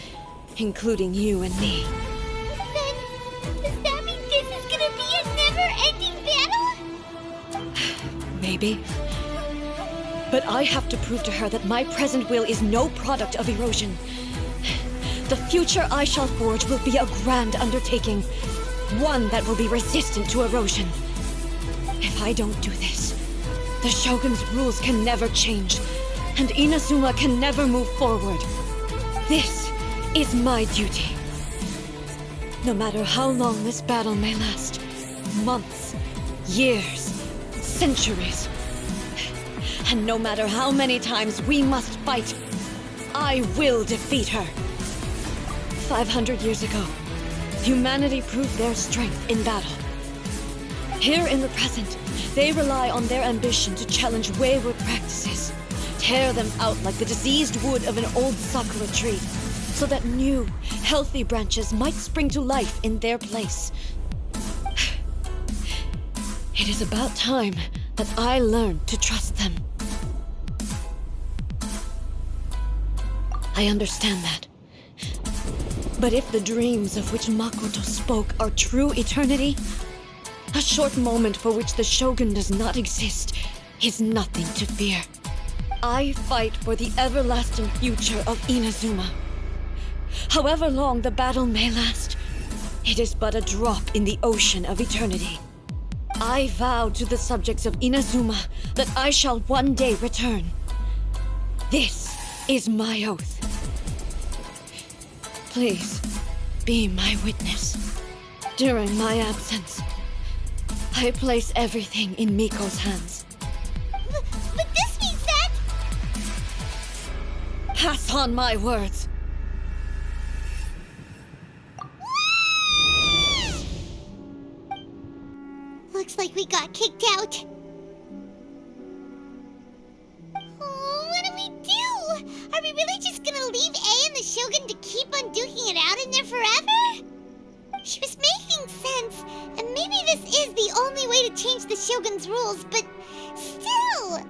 including you and me. Then, does that mean this is gonna be a never-ending battle? Maybe. But I have to prove to her that my present will is no product of erosion. The future I shall forge will be a grand undertaking, one that will be resistant to erosion. If I don't do this, the Shogun's rules can never change, and Inazuma can never move forward. This is my duty. No matter how long this battle may last, months, years, centuries, and no matter how many times we must fight, I will defeat her. 500 years ago, humanity proved their strength in battle. Here in the present, they rely on their ambition to challenge wayward practices, tear them out like the diseased wood of an old Sakura tree, so that new, healthy branches might spring to life in their place. It is about time that I learned to trust them. I understand that. But if the dreams of which Makoto spoke are true eternity, a short moment for which the Shogun does not exist is nothing to fear. I fight for the everlasting future of Inazuma. However long the battle may last, it is but a drop in the ocean of eternity. I vow to the subjects of Inazuma that I shall one day return. This is my oath. Please, be my witness. During my absence, I place everything in Miko's hands. But this means that... Pass on my words. Looks like we got kicked out. Oh, what do we do? Are we really just gonna leave A and the Shogun to keep on duking it out in there forever? She was making sense, and maybe this is the only way to change the Shogun's rules, but still...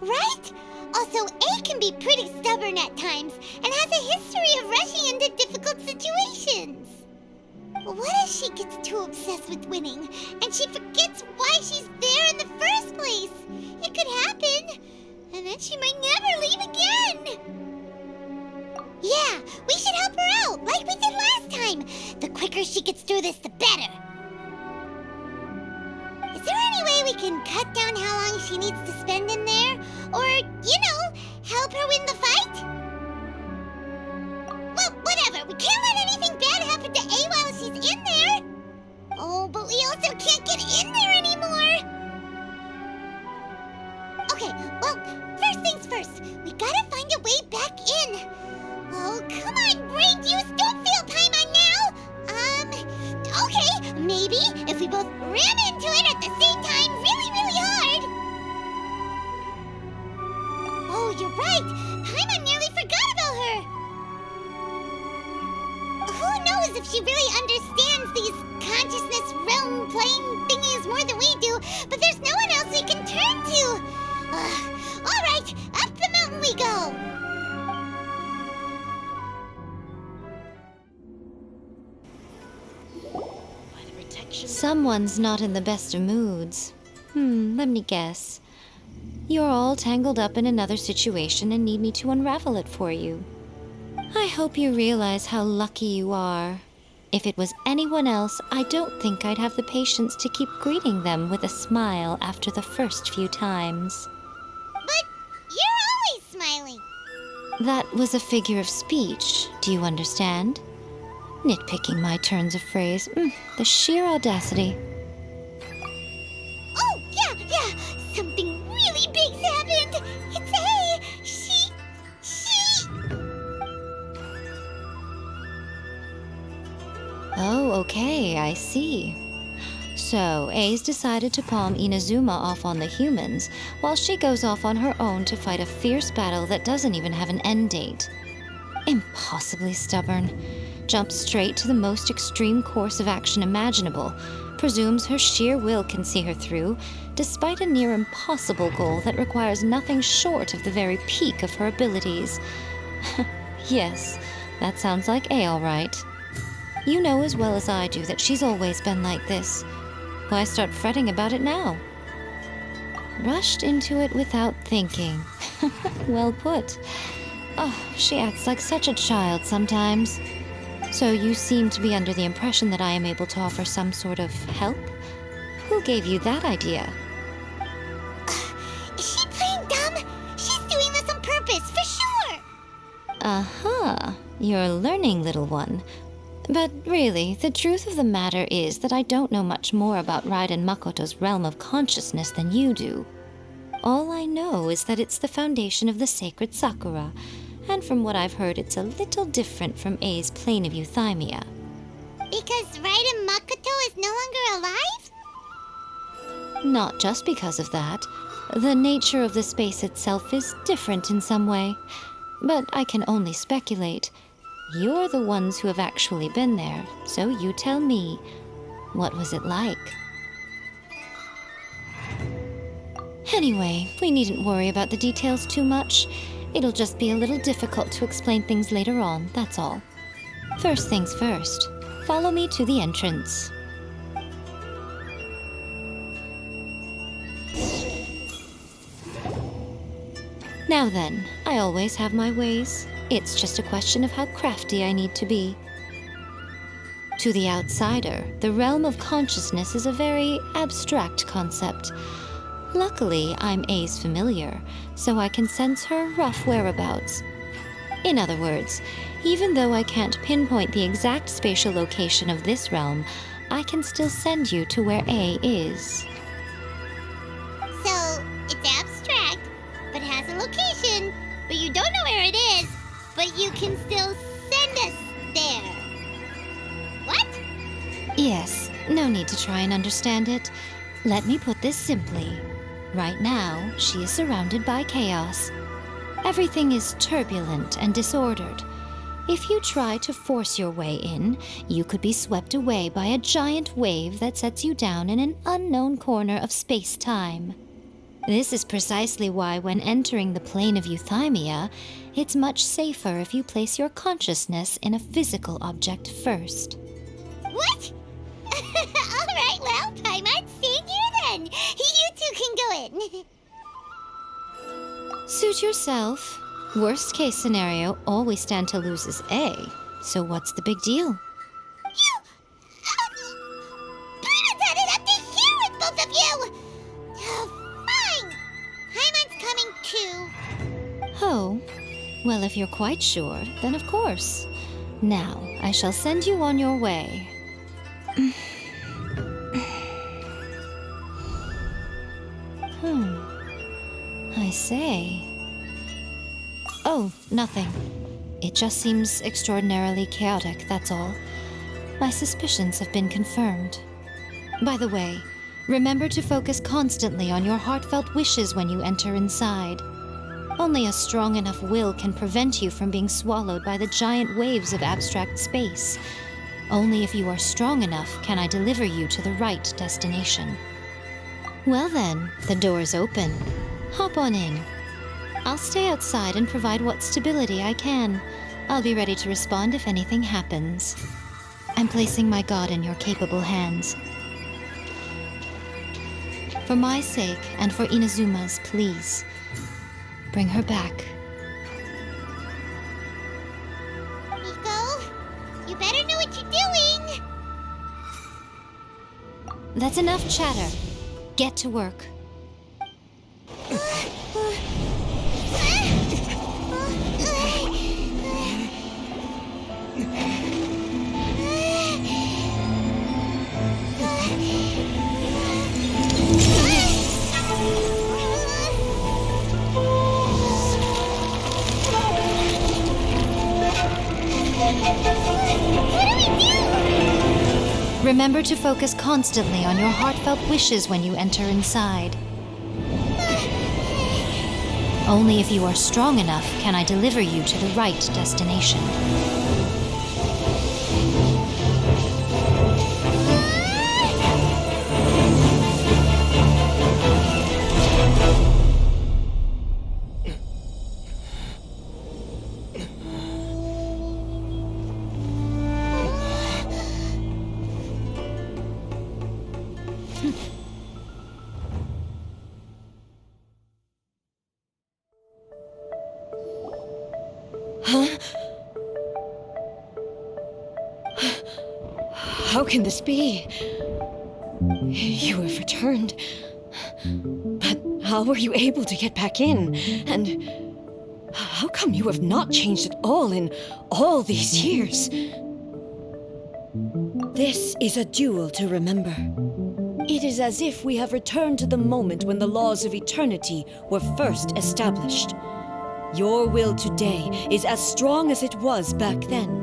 Right? Also, A can be pretty stubborn at times, and has a history of rushing into difficult situations. What if she gets too obsessed with winning, and she forgets why she's there in the first place? It could happen, and then she might never leave again. Yeah, we should help her out, like we did last time. The quicker she gets through this, the better. Is there any way we can cut down how long she needs to spend in there? Or, help her win the fight? Well, whatever. We can't let anything bad happen to A while she's in there. Oh, but we also can't get in there anymore. Okay, well, first things first. We gotta find a way back in. Oh, come on, brain juice. Don't fail Paimon now. Okay, maybe if we both ram into it at the same time really, really hard. Oh, you're right. Paimon nearly forgot about her. Who knows if she really understands these consciousness realm playing thingies more than we do, but there's no one else we can turn to. All right, up the mountain we go. Someone's not in the best of moods. Let me guess. You're all tangled up in another situation and need me to unravel it for you. I hope you realize how lucky you are. If it was anyone else, I don't think I'd have the patience to keep greeting them with a smile after the first few times. But you're always smiling. That was a figure of speech, do you understand? Nitpicking my turns of phrase. The sheer audacity. Oh, yeah. Something really big's happened. It's A. She... Oh, okay, I see. So, A's decided to palm Inazuma off on the humans, while she goes off on her own to fight a fierce battle that doesn't even have an end date. Impossibly stubborn. jumps straight to the most extreme course of action imaginable, presumes her sheer will can see her through, despite a near impossible goal that requires nothing short of the very peak of her abilities. Yes, that sounds like A, all right. You know as well as I do that she's always been like this. Why start fretting about it now? Rushed into it without thinking. Well put. Oh, she acts like such a child sometimes. So you seem to be under the impression that I am able to offer some sort of help? Who gave you that idea? Is she playing dumb? She's doing this on purpose, for sure! Uh-huh. You're learning, little one. But really, the truth of the matter is that I don't know much more about Raiden Makoto's realm of consciousness than you do. All I know is that it's the foundation of the sacred Sakura, and from what I've heard, it's a little different from A's plane of euthymia. Because Raiden Makoto is no longer alive? Not just because of that. The nature of the space itself is different in some way. But I can only speculate. You're the ones who have actually been there, so you tell me, what was it like? Anyway, we needn't worry about the details too much. It'll just be a little difficult to explain things later on, that's all. First things first, follow me to the entrance. Now then, I always have my ways. It's just a question of how crafty I need to be. To the outsider, the realm of consciousness is a very abstract concept. Luckily, I'm A's familiar, so I can sense her rough whereabouts. In other words, even though I can't pinpoint the exact spatial location of this realm, I can still send you to where A is. So, it's abstract, but has a location, but you don't know where it is, but you can still send us there. What? Yes, no need to try and understand it. Let me put this simply. Right now, she is surrounded by chaos. Everything is turbulent and disordered. If you try to force your way in, you could be swept away by a giant wave that sets you down in an unknown corner of space-time. This is precisely why when entering the plane of euthymia, it's much safer if you place your consciousness in a physical object first. What? Alright, well, Paimon, stand here then. You two can go in. Suit yourself. Worst case scenario, all we stand to lose is A. So what's the big deal? You... Paimon's had it up to here with both of you! Fine! Paimon's coming too. Oh, well, if you're quite sure, then of course. Now, I shall send you on your way. I say. Oh, nothing. It just seems extraordinarily chaotic, that's all. My suspicions have been confirmed. By the way, remember to focus constantly on your heartfelt wishes when you enter inside. Only a strong enough will can prevent you from being swallowed by the giant waves of abstract space. Only if you are strong enough can I deliver you to the right destination. Well then, the door's open. Hop on in. I'll stay outside and provide what stability I can. I'll be ready to respond if anything happens. I'm placing my god in your capable hands. For my sake and for Inazuma's, please, bring her back. Miko, you better know what you're doing. That's enough chatter. Get to work. Remember to focus constantly on your heartfelt wishes when you enter inside. Only if you are strong enough can I deliver you to the right destination. Huh? How can this be? You have returned. But how were you able to get back in? And how come you have not changed at all in all these years? This is a duel to remember. It is as if we have returned to the moment when the laws of eternity were first established. Your will today is as strong as it was back then.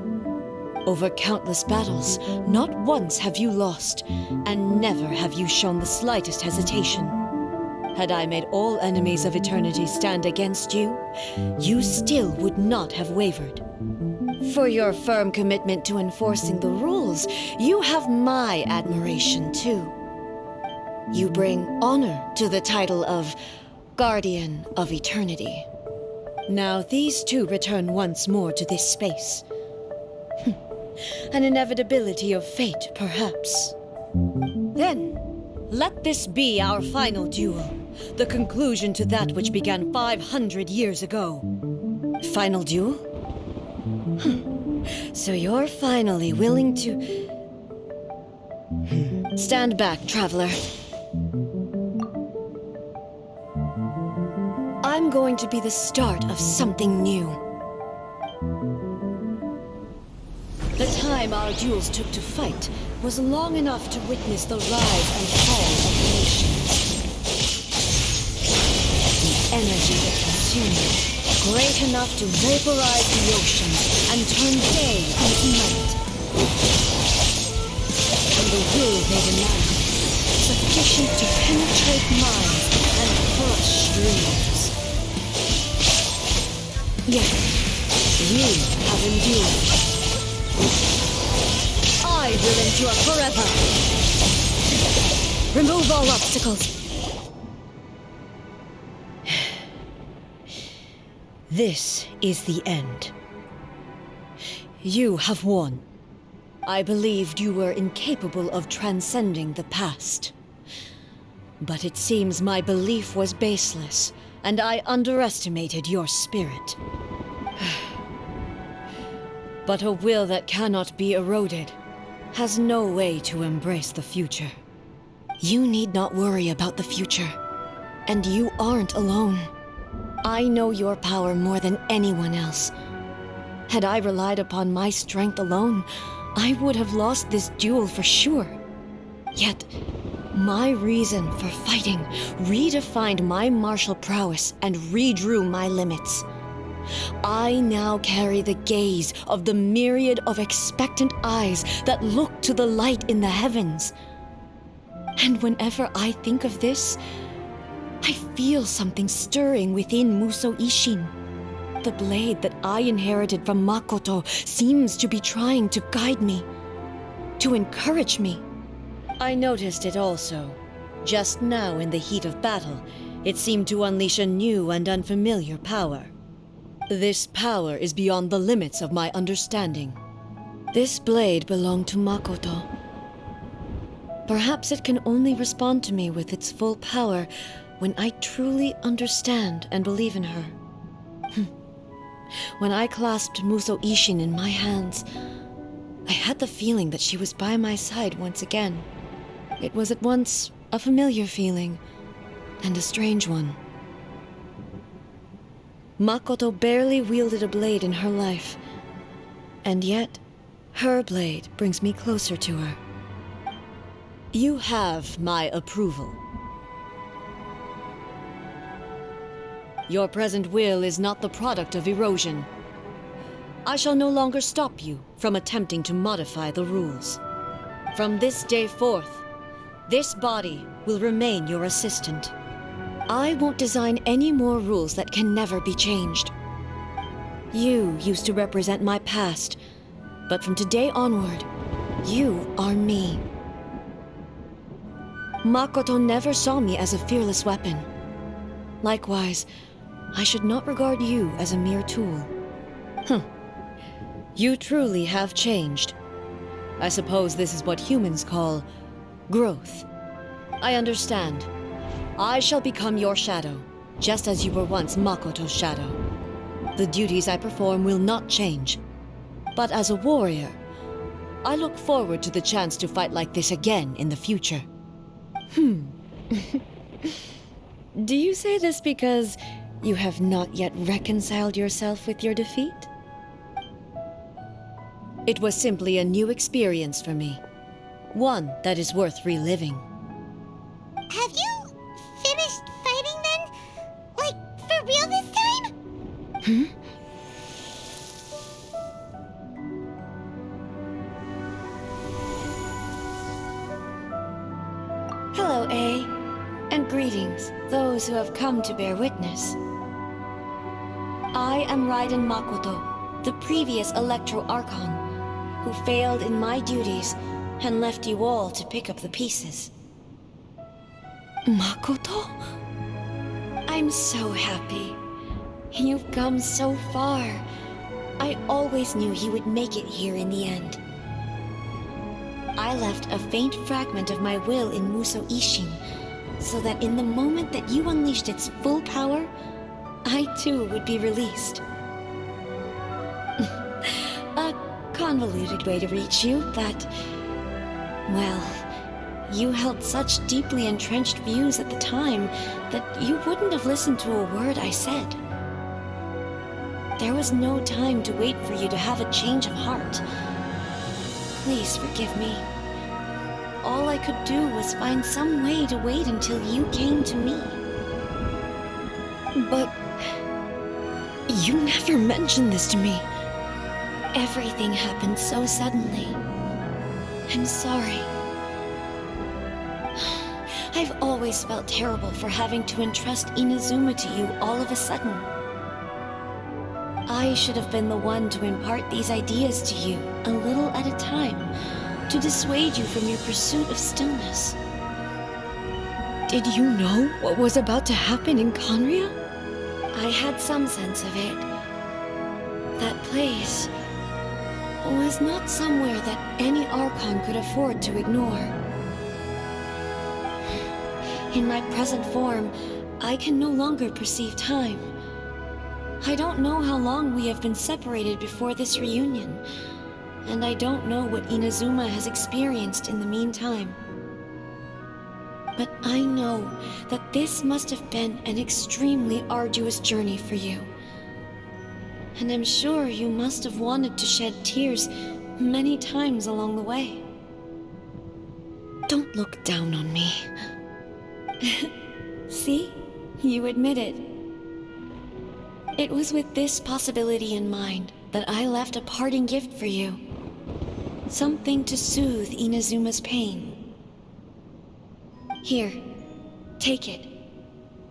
Over countless battles, not once have you lost, and never have you shown the slightest hesitation. Had I made all enemies of eternity stand against you, you still would not have wavered. For your firm commitment to enforcing the rules, you have my admiration too. You bring honor to the title of Guardian of Eternity. Now these two return once more to this space. An inevitability of fate, perhaps. Then, let this be our final duel, the conclusion to that which began 500 years ago. Final duel? So you're finally willing to... Stand back, traveler. I'm going to be the start of something new. The time our duels took to fight was long enough to witness the rise and fall of nations. The energy it consumed, great enough to vaporize the ocean and turn day into night. And the will they demanded, sufficient to penetrate minds and crush dreams. Yet, you have endured. I will endure forever. Remove all obstacles. This is the end. You have won. I believed you were incapable of transcending the past. But it seems my belief was baseless, and I underestimated your spirit. But a will that cannot be eroded has no way to embrace the future. You need not worry about the future, and you aren't alone. I know your power more than anyone else. Had I relied upon my strength alone, I would have lost this duel for sure. Yet, my reason for fighting redefined my martial prowess and redrew my limits. I now carry the gaze of the myriad of expectant eyes that look to the light in the heavens. And whenever I think of this, I feel something stirring within Musou Ishin. The blade that I inherited from Makoto seems to be trying to guide me, to encourage me. I noticed it also. Just now in the heat of battle, it seemed to unleash a new and unfamiliar power. This power is beyond the limits of my understanding. This blade belonged to Makoto. Perhaps it can only respond to me with its full power when I truly understand and believe in her. When I clasped Musou Ishin in my hands, I had the feeling that she was by my side once again. It was at once a familiar feeling and a strange one. Makoto barely wielded a blade in her life, and yet her blade brings me closer to her. You have my approval. Your present will is not the product of erosion. I shall no longer stop you from attempting to modify the rules. From this day forth, this body will remain your assistant. I won't design any more rules that can never be changed. You used to represent my past, but from today onward, you are me. Makoto never saw me as a fearless weapon. Likewise, I should not regard you as a mere tool. You truly have changed. I suppose this is what humans call growth. I understand. I shall become your shadow, just as you were once Makoto's shadow. The duties I perform will not change. But as a warrior, I look forward to the chance to fight like this again in the future. Do you say this because you have not yet reconciled yourself with your defeat? It was simply a new experience for me. One that is worth reliving. Have you finished fighting then? Like, for real this time? Hello, A. And greetings, those who have come to bear witness. I am Raiden Makoto, the previous Electro Archon, who failed in my duties and left you all to pick up the pieces. Makoto? I'm so happy. You've come so far. I always knew you would make it here in the end. I left a faint fragment of my will in Muso Ishin, so that in the moment that you unleashed its full power, I too would be released. A convoluted way to reach you, but... well, you held such deeply entrenched views at the time that you wouldn't have listened to a word I said. There was no time to wait for you to have a change of heart. Please forgive me. All I could do was find some way to wait until you came to me. But... you never mentioned this to me. Everything happened so suddenly. I'm sorry. I've always felt terrible for having to entrust Inazuma to you all of a sudden. I should have been the one to impart these ideas to you, a little at a time, to dissuade you from your pursuit of stillness. Did you know what was about to happen in Conria? I had some sense of it. That place was not somewhere that any Archon could afford to ignore. In my present form, I can no longer perceive time. I don't know how long we have been separated before this reunion, and I don't know what Inazuma has experienced in the meantime. But I know that this must have been an extremely arduous journey for you. And I'm sure you must have wanted to shed tears many times along the way. Don't look down on me. See? You admit it. It was with this possibility in mind that I left a parting gift for you. Something to soothe Inazuma's pain. Here, take it,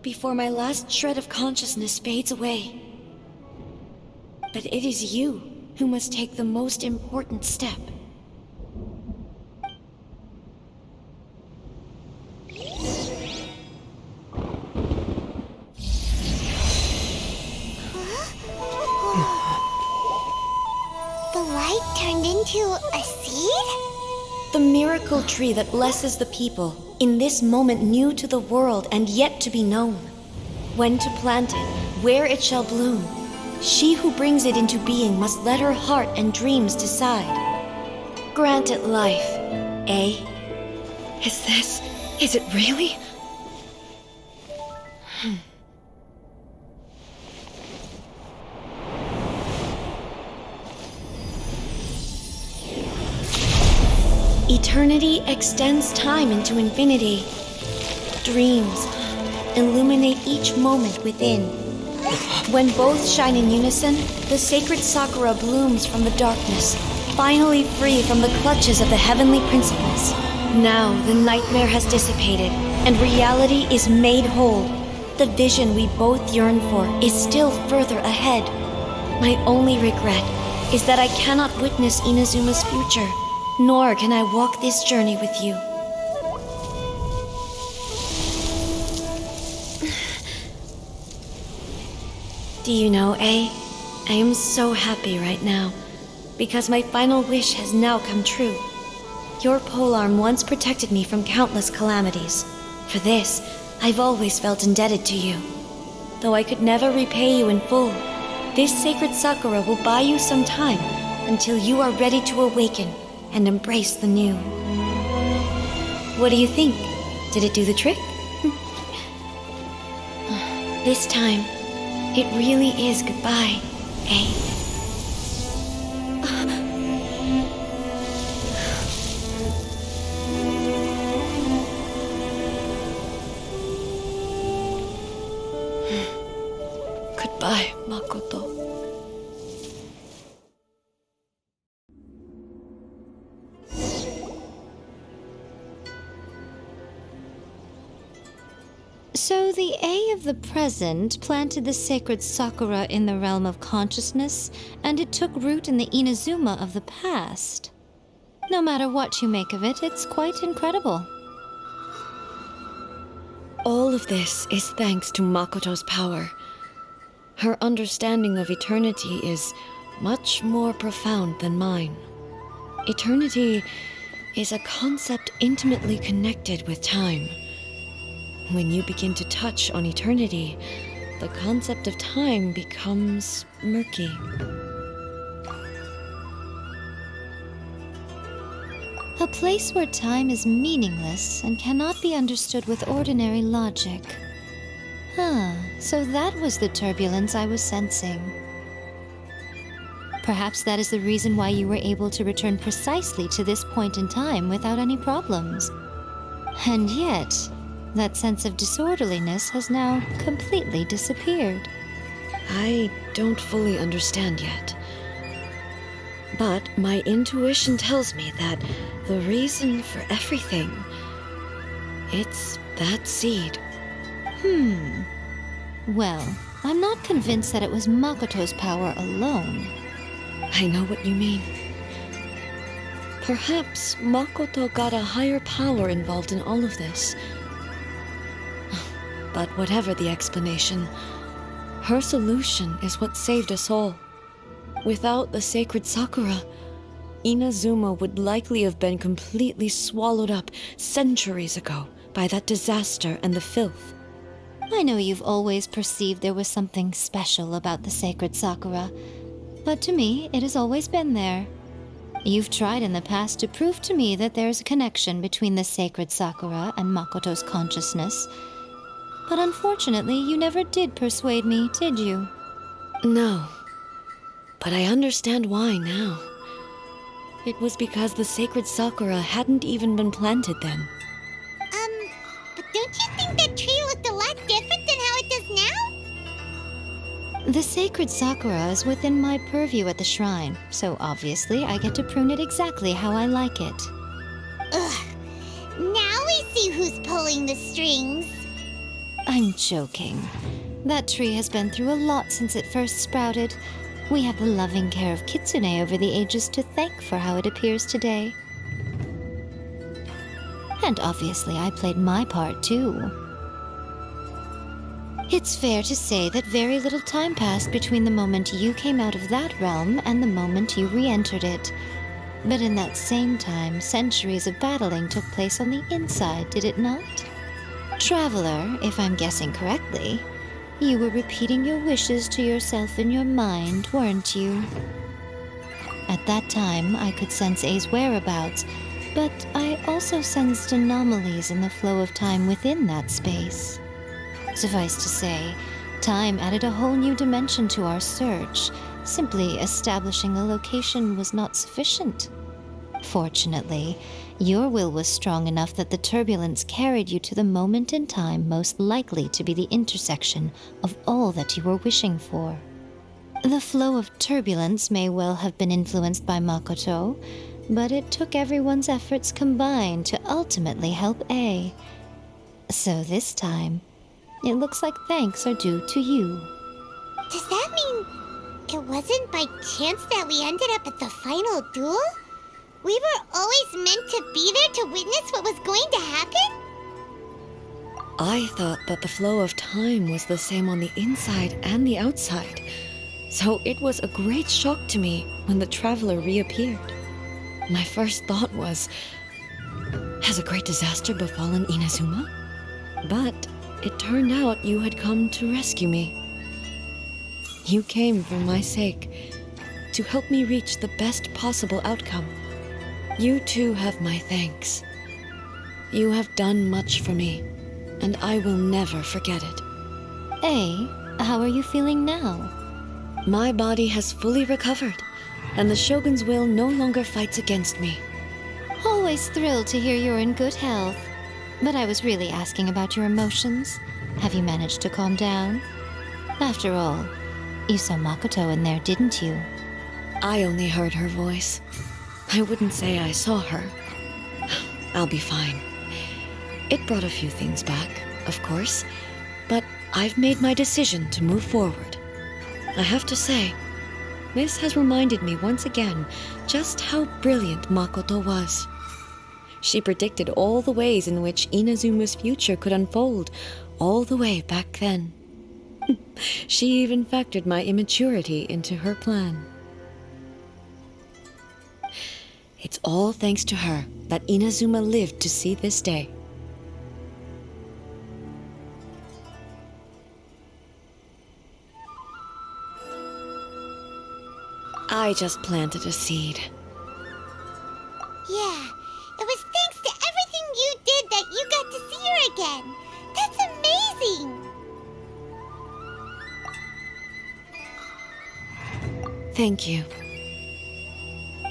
before my last shred of consciousness fades away. But it is you who must take the most important step. The light turned into a seed? The miracle tree that blesses the people, in this moment new to the world and yet to be known. When to plant it, where it shall bloom. She who brings it into being must let her heart and dreams decide. Grant it life, eh? Is it really? Eternity extends time into infinity. Dreams illuminate each moment within. When both shine in unison, the sacred Sakura blooms from the darkness, finally free from the clutches of the heavenly principles. Now the nightmare has dissipated, and reality is made whole. The vision we both yearn for is still further ahead. My only regret is that I cannot witness Inazuma's future, nor can I walk this journey with you. Do you know, A? I am so happy right now, because my final wish has now come true. Your polearm once protected me from countless calamities. For this, I've always felt indebted to you. Though I could never repay you in full, This sacred Sakura will buy you some time until you are ready to awaken and embrace the new. What do you think? Did it do the trick? This time, it really is goodbye, eh? Goodbye, Makoto. So the A of the present planted the sacred Sakura in the realm of consciousness, and it took root in the Inazuma of the past. No matter what you make of it, it's quite incredible. All of this is thanks to Makoto's power. Her understanding of eternity is much more profound than mine. Eternity is a concept intimately connected with time. When you begin to touch on eternity, the concept of time becomes murky. A place where time is meaningless and cannot be understood with ordinary logic. So that was the turbulence I was sensing. Perhaps that is the reason why you were able to return precisely to this point in time without any problems. And yet, that sense of disorderliness has now completely disappeared. I don't fully understand yet. But my intuition tells me that the reason for everything, it's that seed. Well, I'm not convinced that it was Makoto's power alone. I know what you mean. Perhaps Makoto got a higher power involved in all of this. But whatever the explanation, her solution is what saved us all. Without the sacred Sakura, Inazuma would likely have been completely swallowed up centuries ago by that disaster and the filth. I know you've always perceived there was something special about the sacred Sakura, but to me, it has always been there. You've tried in the past to prove to me that there's a connection between the sacred Sakura and Makoto's consciousness, but unfortunately, you never did persuade me, did you? No, but I understand why now. It was because the sacred Sakura hadn't even been planted then. But don't you think that tree looked a lot different than how it does now? The sacred Sakura is within my purview at the shrine, so obviously I get to prune it exactly how I like it. Ugh. Now we see who's pulling the strings. I'm joking. That tree has been through a lot since it first sprouted. We have the loving care of Kitsune over the ages to thank for how it appears today. And obviously I played my part too. It's fair to say that very little time passed between the moment you came out of that realm and the moment you re-entered it. But in that same time, centuries of battling took place on the inside, did it not? Traveler, if I'm guessing correctly, you were repeating your wishes to yourself in your mind, weren't you? At that time, I could sense A's whereabouts, but I also sensed anomalies in the flow of time within that space. Suffice to say, time added a whole new dimension to our search. Simply establishing a location was not sufficient. Fortunately, your will was strong enough that the turbulence carried you to the moment in time most likely to be the intersection of all that you were wishing for. The flow of turbulence may well have been influenced by Makoto, but it took everyone's efforts combined to ultimately help A. So this time, it looks like thanks are due to you. Does that mean it wasn't by chance that we ended up at the final duel? We were always meant to be there to witness what was going to happen? I thought that the flow of time was the same on the inside and the outside, so it was a great shock to me when the traveler reappeared. My first thought was, has a great disaster befallen Inazuma? But it turned out you had come to rescue me. You came for my sake, to help me reach the best possible outcome. You too have my thanks. You have done much for me, and I will never forget it. How are you feeling now? My body has fully recovered, and the Shogun's will no longer fights against me. Always thrilled to hear you're in good health. But I was really asking about your emotions. Have you managed to calm down? After all, you saw Makoto in there, didn't you? I only heard her voice. I wouldn't say I saw her. I'll be fine. It brought a few things back, of course, but I've made my decision to move forward. I have to say, this has reminded me once again just how brilliant Makoto was. She predicted all the ways in which Inazuma's future could unfold, all the way back then. She even factored my immaturity into her plan. It's all thanks to her that Inazuma lived to see this day. I just planted a seed. Yeah, it was thanks to everything you did that you got to see her again. That's amazing! Thank you.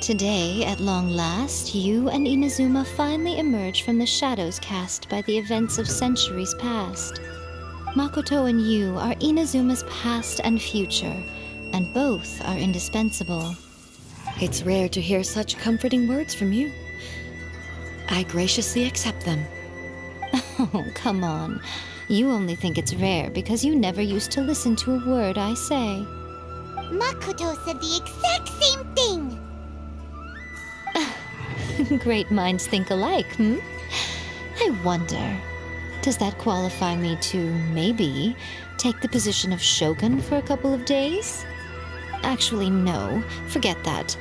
Today, at long last, you and Inazuma finally emerge from the shadows cast by the events of centuries past. Makoto and you are Inazuma's past and future, and both are indispensable. It's rare to hear such comforting words from you. I graciously accept them. Oh, come on. You only think it's rare because you never used to listen to a word I say. Makoto said the exact same thing! Great minds think alike, I wonder, does that qualify me to, maybe, take the position of Shogun for a couple of days? Actually, no. Forget that.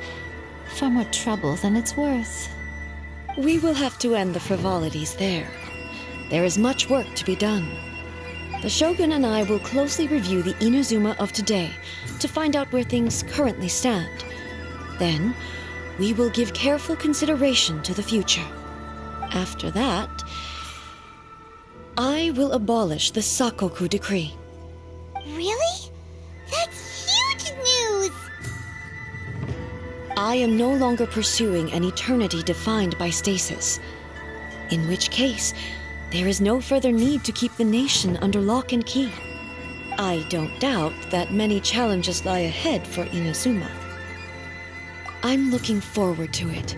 Far more trouble than it's worth. We will have to end the frivolities there. There is much work to be done. The Shogun and I will closely review the Inazuma of today to find out where things currently stand. Then, we will give careful consideration to the future. After that, I will abolish the Sakoku decree. Really? That's huge news! I am no longer pursuing an eternity defined by stasis. In which case, there is no further need to keep the nation under lock and key. I don't doubt that many challenges lie ahead for Inazuma. I'm looking forward to it.